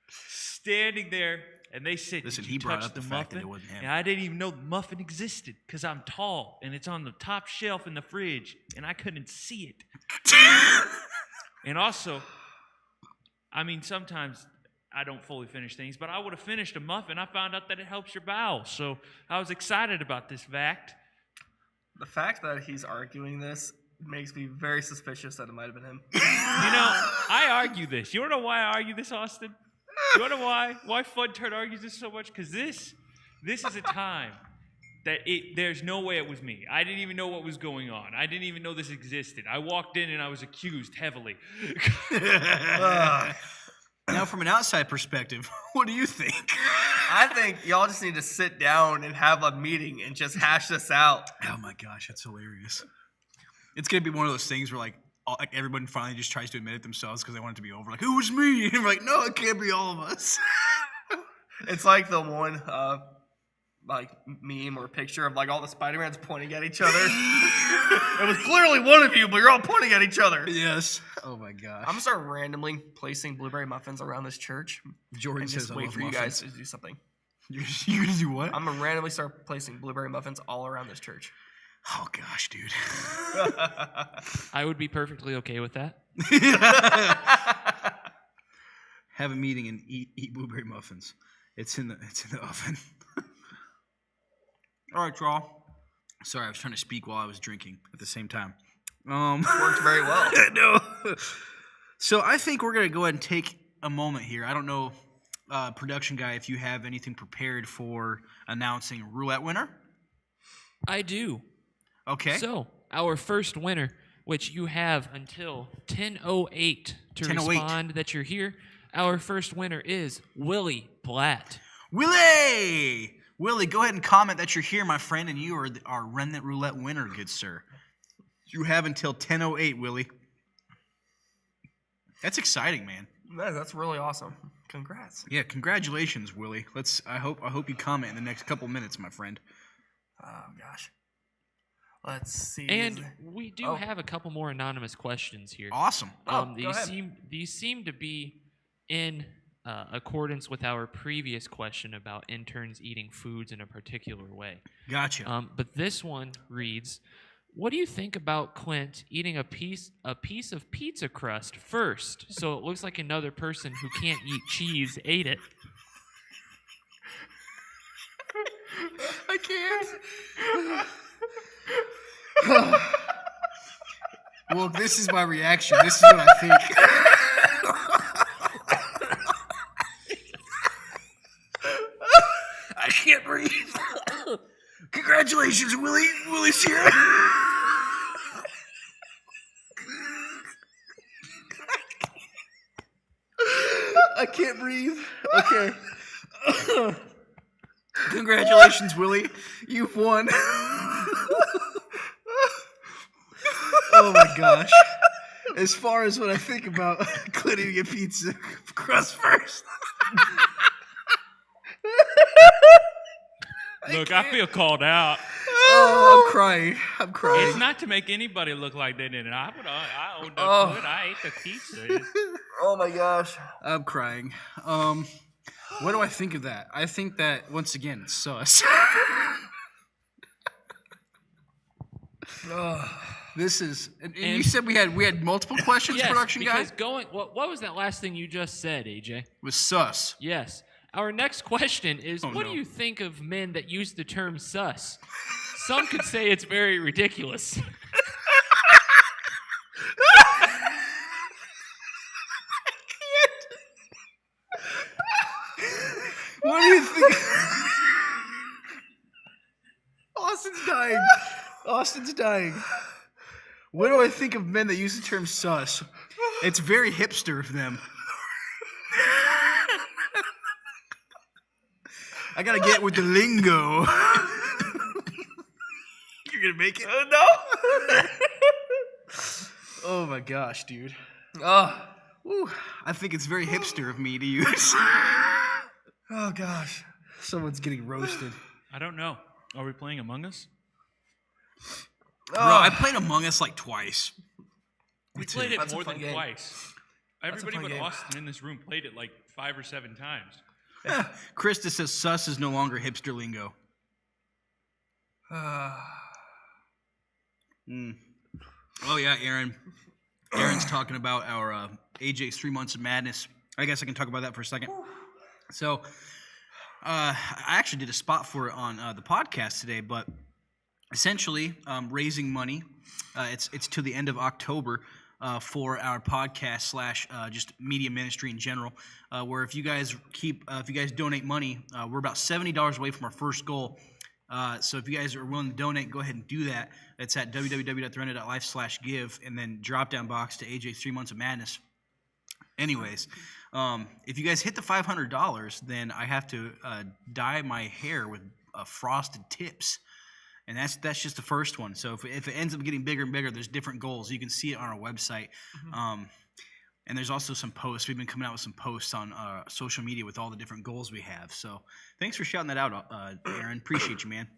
Standing there, and they said, Listen, "Did he you brought touch up the the fact that muffin?" it wasn't him. And I didn't even know the muffin existed because I'm tall and it's on the top shelf in the fridge, and I couldn't see it. And also, I mean, sometimes I don't fully finish things, but I would have finished a muffin. I found out that it helps your bowels, so I was excited about this fact. The fact that he's arguing this makes me very suspicious that it might have been him. You know, I argue this. You want to know why I argue this, Austin? You want to know why Fun Turd argues this so much? Because this is a time that there's no way it was me. I didn't even know what was going on. I didn't even know this existed. I walked in and I was accused heavily. Now, from an outside perspective, what do you think? I think y'all just need to sit down and have a meeting and just hash this out. Oh my gosh, that's hilarious. It's gonna be one of those things where like everyone finally just tries to admit it themselves because they want it to be over. Like, who was me? And we're like, no, it can't be all of us. It's like the one like meme or picture of like all the Spider-Mans pointing at each other. It was clearly one of you, but you're all pointing at each other. Yes. Oh my gosh. I'm gonna start randomly placing blueberry muffins around this church Jordan and says just I wait love for you muffins. guys to do something. You're gonna do what? I'm gonna randomly start placing blueberry muffins all around this church. Oh gosh, dude. I would be perfectly okay with that. Have a meeting and eat blueberry muffins. It's in the oven. All right, y'all. Sorry, I was trying to speak while I was drinking at the same time. Worked very well. No. So I think we're gonna go ahead and take a moment here. I don't know, production guy, if you have anything prepared for announcing a roulette winner. I do. Okay. So, our first winner, which you have until 10:08 to 10:08. respond that you're here. Our first winner is Willie Blatt. Willie, go ahead and comment that you're here, my friend, and you are our remnant roulette winner, good sir. You have until 10:08, Willie. That's exciting, man. No, that's really awesome. Congrats. Yeah, congratulations, Willie. I hope you comment in the next couple minutes, my friend. Oh gosh. Let's see. And we do Oh. have a couple more anonymous questions here. Awesome. go ahead. These seem to be in accordance with our previous question about interns eating foods in a particular way. Gotcha. But this one reads, "What do you think about Clint eating a piece of pizza crust first, so it looks like another person who can't eat cheese ate it?" I can't. Well, this is my reaction. This is what I think. I can't breathe. Congratulations, Willie. Willie's here. I can't breathe. Okay. Congratulations, Willie. You've won. Oh my gosh. As far as what I think about Clint eating a pizza crust first. Look, I feel called out. Oh, I'm crying. I'm crying. It's not to make anybody look like they did it. I owned up Oh. to it. I ate the pizza. Oh my gosh. I'm crying. What do I think of that? I think that, once again, it's sus. This is. And you And- said we had multiple questions, Yes, production guy. because what was that last thing you just said, AJ? Was sus. Yes. Our next question is, Oh, what no. do you think of men that use the term sus? Some could say it's very ridiculous. What do you think? Austin's dying. Austin's dying. What do I think of men that use the term sus? It's very hipster of them. I gotta get with the lingo. You're gonna make it? No. Oh my gosh, dude. Oh. Woo. I think it's very hipster of me to use. Oh gosh. Someone's getting roasted. I don't know. Are we playing Among Us? Bro, I played Among Us like twice. We That's played it. it That's a more fun than game. twice. a Everybody fun but game. Austin in this room played it like 5 or 7 times. Krista says sus is no longer hipster lingo. Mm. Oh yeah, Aaron. Aaron's talking about our AJ's 3 months of madness. I guess I can talk about that for a second. So, I actually did a spot for it on the podcast today, but essentially raising money. It's to the end of October for our podcast / just media ministry in general. Where if you guys donate money, we're about $70 away from our first goal. So if you guys are willing to donate, go ahead and do that. It's at www.therenda.life/give, and then drop down box to AJ's 3 months of madness. Anyways, if you guys hit the $500, then I have to dye my hair with frosted tips, and that's just the first one. So if it ends up getting bigger and bigger, there's different goals. You can see it on our website. And there's also some posts. We've been coming out with some posts on social media with all the different goals we have. So thanks for shouting that out, Aaron. Appreciate you, man.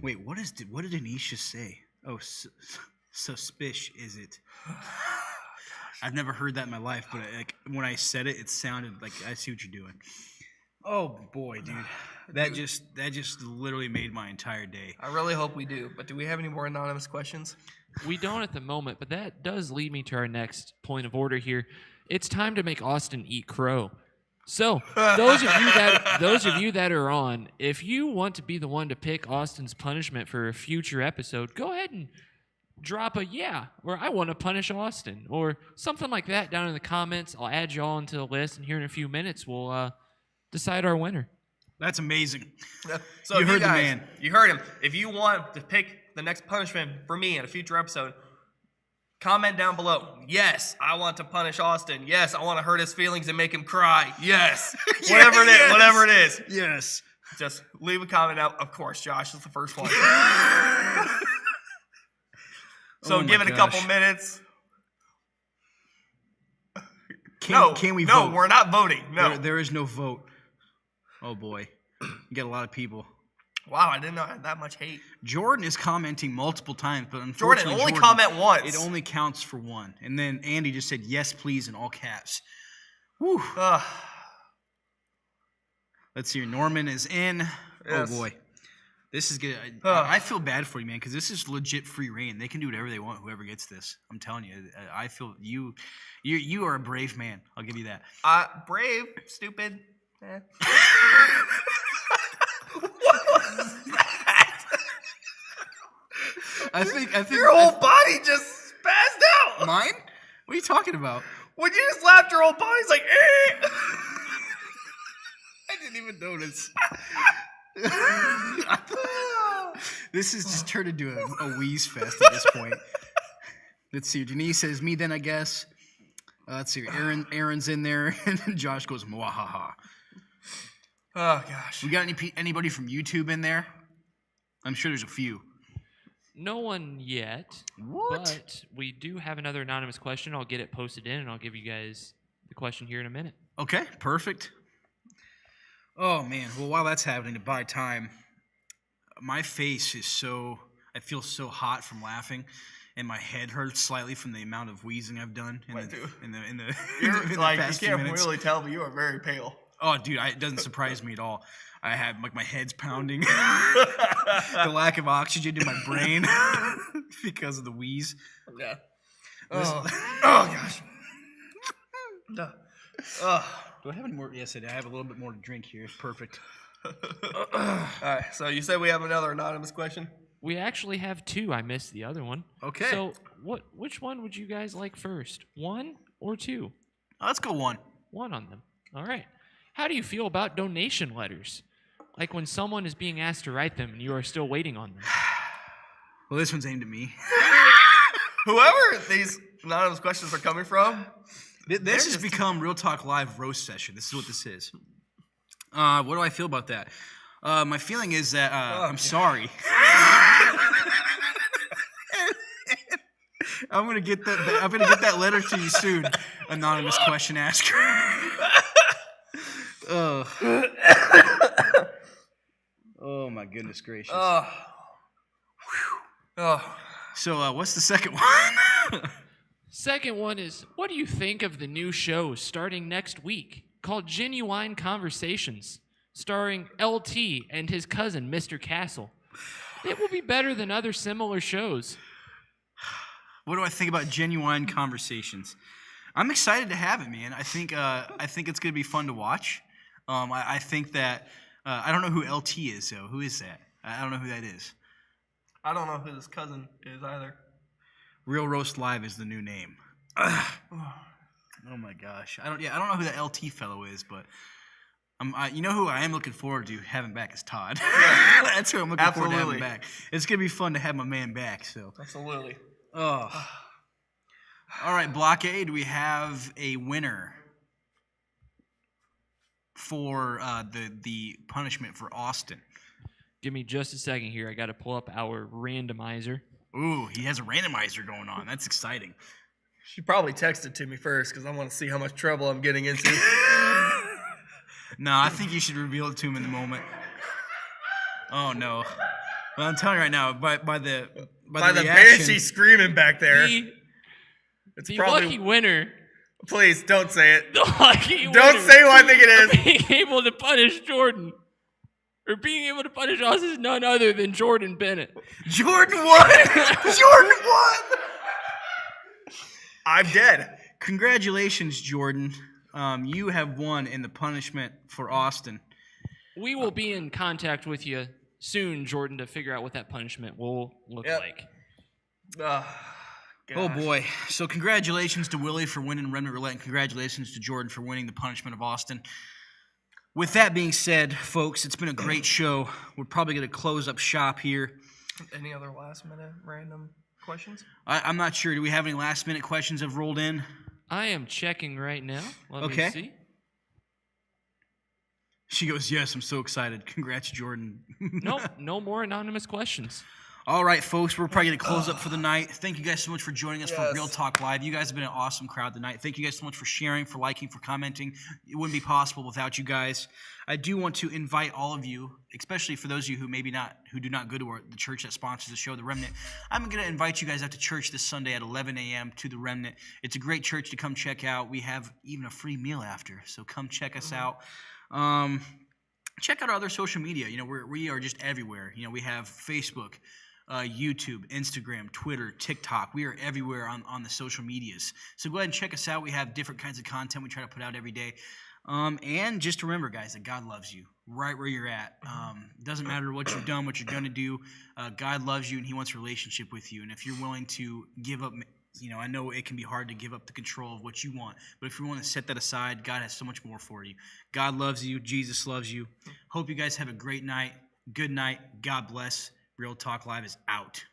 Wait, what did Denise just say? Oh, suspicious is it? I've never heard that in my life, but like when I said it, it sounded like I see what you're doing. Oh boy, dude, that just literally made my entire day. I really hope we do. But do we have any more anonymous questions? We don't at the moment, but that does lead me to our next point of order here. It's time to make Austin eat crow. So, those of you that are on, if you want to be the one to pick Austin's punishment for a future episode, go ahead and drop a or I want to punish Austin, or something like that down in the comments. I'll add you all into the list, and here in a few minutes, we'll decide our winner. That's amazing. So You if heard the guys, man. You heard him. If you want to pick the next punishment for me in a future episode, comment down below. Yes, I want to punish Austin. Yes, I want to hurt his feelings and make him cry. Yes. Whatever it is. Yes. Whatever it is. Yes. Just leave a comment out. Of course, Josh is the first one. So Oh my give it a couple gosh. minutes. Can we vote? No, we're not voting. No. There is no vote. Oh boy, you get a lot of people. Wow, I didn't know I had that much hate. Jordan is commenting multiple times, but Jordan, unfortunately, only comment once. It only counts for one. And then Andy just said yes, please, in all caps. Whew. Ugh. Let's see. Norman is in. Yes. Oh boy, this is good. I feel bad for you, man, because this is legit free reign. They can do whatever they want. Whoever gets this, I'm telling you. I feel you are a brave man. I'll give you that. Brave, stupid. Eh. I think Your whole body just spazzed out. mine. What are you talking about? When you just laughed, your whole body's like, eh. I didn't even notice. This has just turned into a wheeze fest at this point. Let's see. Denise says, me then, I guess. Let's see. Aaron's in there. And then Josh goes, mwahaha. Oh, gosh. We got anybody from YouTube in there? I'm sure there's a few. No one yet. What? But we do have another anonymous question. I'll get it posted in, and I'll give you guys the question here in a minute. Okay, perfect. Oh, man. Well, while that's happening, to buy time, my face is I feel so hot from laughing, and my head hurts slightly from the amount of wheezing I've done in Wait, the dude. in the You're in the like, past you few can't minutes. really tell, but you are very pale. Oh, dude, it doesn't surprise me at all. I have like my head's pounding, the lack of oxygen in my brain because of the wheeze. Yeah. Listen- Oh gosh. Do I have any more? Yes, I do. I have a little bit more to drink here. It's perfect. All right. So you said we have another anonymous question. We actually have 2. I missed the other one. Okay. So which one would you guys like first? 1 or 2? Let's go 1. 1 on them. All right. How do you feel about donation letters? Like when someone is being asked to write them and you are still waiting on them. Well, this one's aimed at me. Whoever these anonymous questions are coming from, This has become Real Talk Live roast session. This is what this is. What do I feel about that? My feeling is that I'm sorry. I'm gonna get that letter to you soon, anonymous question asker. Oh my goodness gracious. So what's the second one? Second one is, what do you think of the new show starting next week called Genuine Conversations, starring LT and his cousin, Mr. Castle? It will be better than other similar shows. What do I think about Genuine Conversations? I'm excited to have it, man. I think it's gonna be fun to watch. I think that I don't know who LT is though. Who is that? I don't know who that is. I don't know who this cousin is either. Real Roast Live is the new name. Oh my gosh. I don't know who that LT fellow is, but you know who I am looking forward to having back is Todd. That's who I'm looking forward to having back. It's gonna be fun to have my man back. So. Absolutely. Oh. All right, Blockade. We have a winner for the punishment for Austin. Give me just a second here. I got to pull up our randomizer. Ooh, he has a randomizer going on. That's exciting. She probably texted to me first because I want to see how much trouble I'm getting into. No, I think you should reveal it to him in the moment. Oh no! Well, I'm telling you right now, by the By the reaction, banshee screaming back there. It's The probably. lucky winner. Please don't say it. The lucky winner. Don't say who I think it is. Being able to punish Jordan. Or being able to punish us is none other than Jordan Bennett. Jordan won. Jordan won. I'm dead. Congratulations, Jordan. You have won in the punishment for Austin. We will be in contact with you soon, Jordan, to figure out what that punishment will look Yep. like. Oh boy! So congratulations to Willie for winning Remnant Roulette, and congratulations to Jordan for winning the punishment of Austin. With that being said, folks, it's been a great show. We're probably going to close up shop here. Any other last minute random questions? I'm not sure. Do we have any last minute questions that have rolled in? I am checking right now. Let Okay. me see. She goes, yes, I'm so excited. Congrats, Jordan. Nope, no more anonymous questions. All right, folks, we're probably going to close up for the night. Thank you guys so much for joining us for Yes. Real Talk Live. You guys have been an awesome crowd tonight. Thank you guys so much for sharing, for liking, for commenting. It wouldn't be possible without you guys. I do want to invite all of you, especially for those of you who who do not go to the church that sponsors the show, The Remnant. I'm going to invite you guys out to church this Sunday at 11 a.m. to The Remnant. It's a great church to come check out. We have even a free meal after, so come check us out. Check out our other social media. You know, we are just everywhere. You know, we have Facebook, YouTube, Instagram, Twitter, TikTok. We are everywhere on the social medias. So go ahead and check us out. We have different kinds of content we try to put out every day. And just remember, guys, that God loves you right where you're at. Doesn't matter what you've done, what you're going to do. God loves you, and he wants a relationship with you. And if you're willing to give up, you know, I know it can be hard to give up the control of what you want, but if you want to set that aside, God has so much more for you. God loves you. Jesus loves you. Hope you guys have a great night. Good night. God bless. Real Talk Live is out.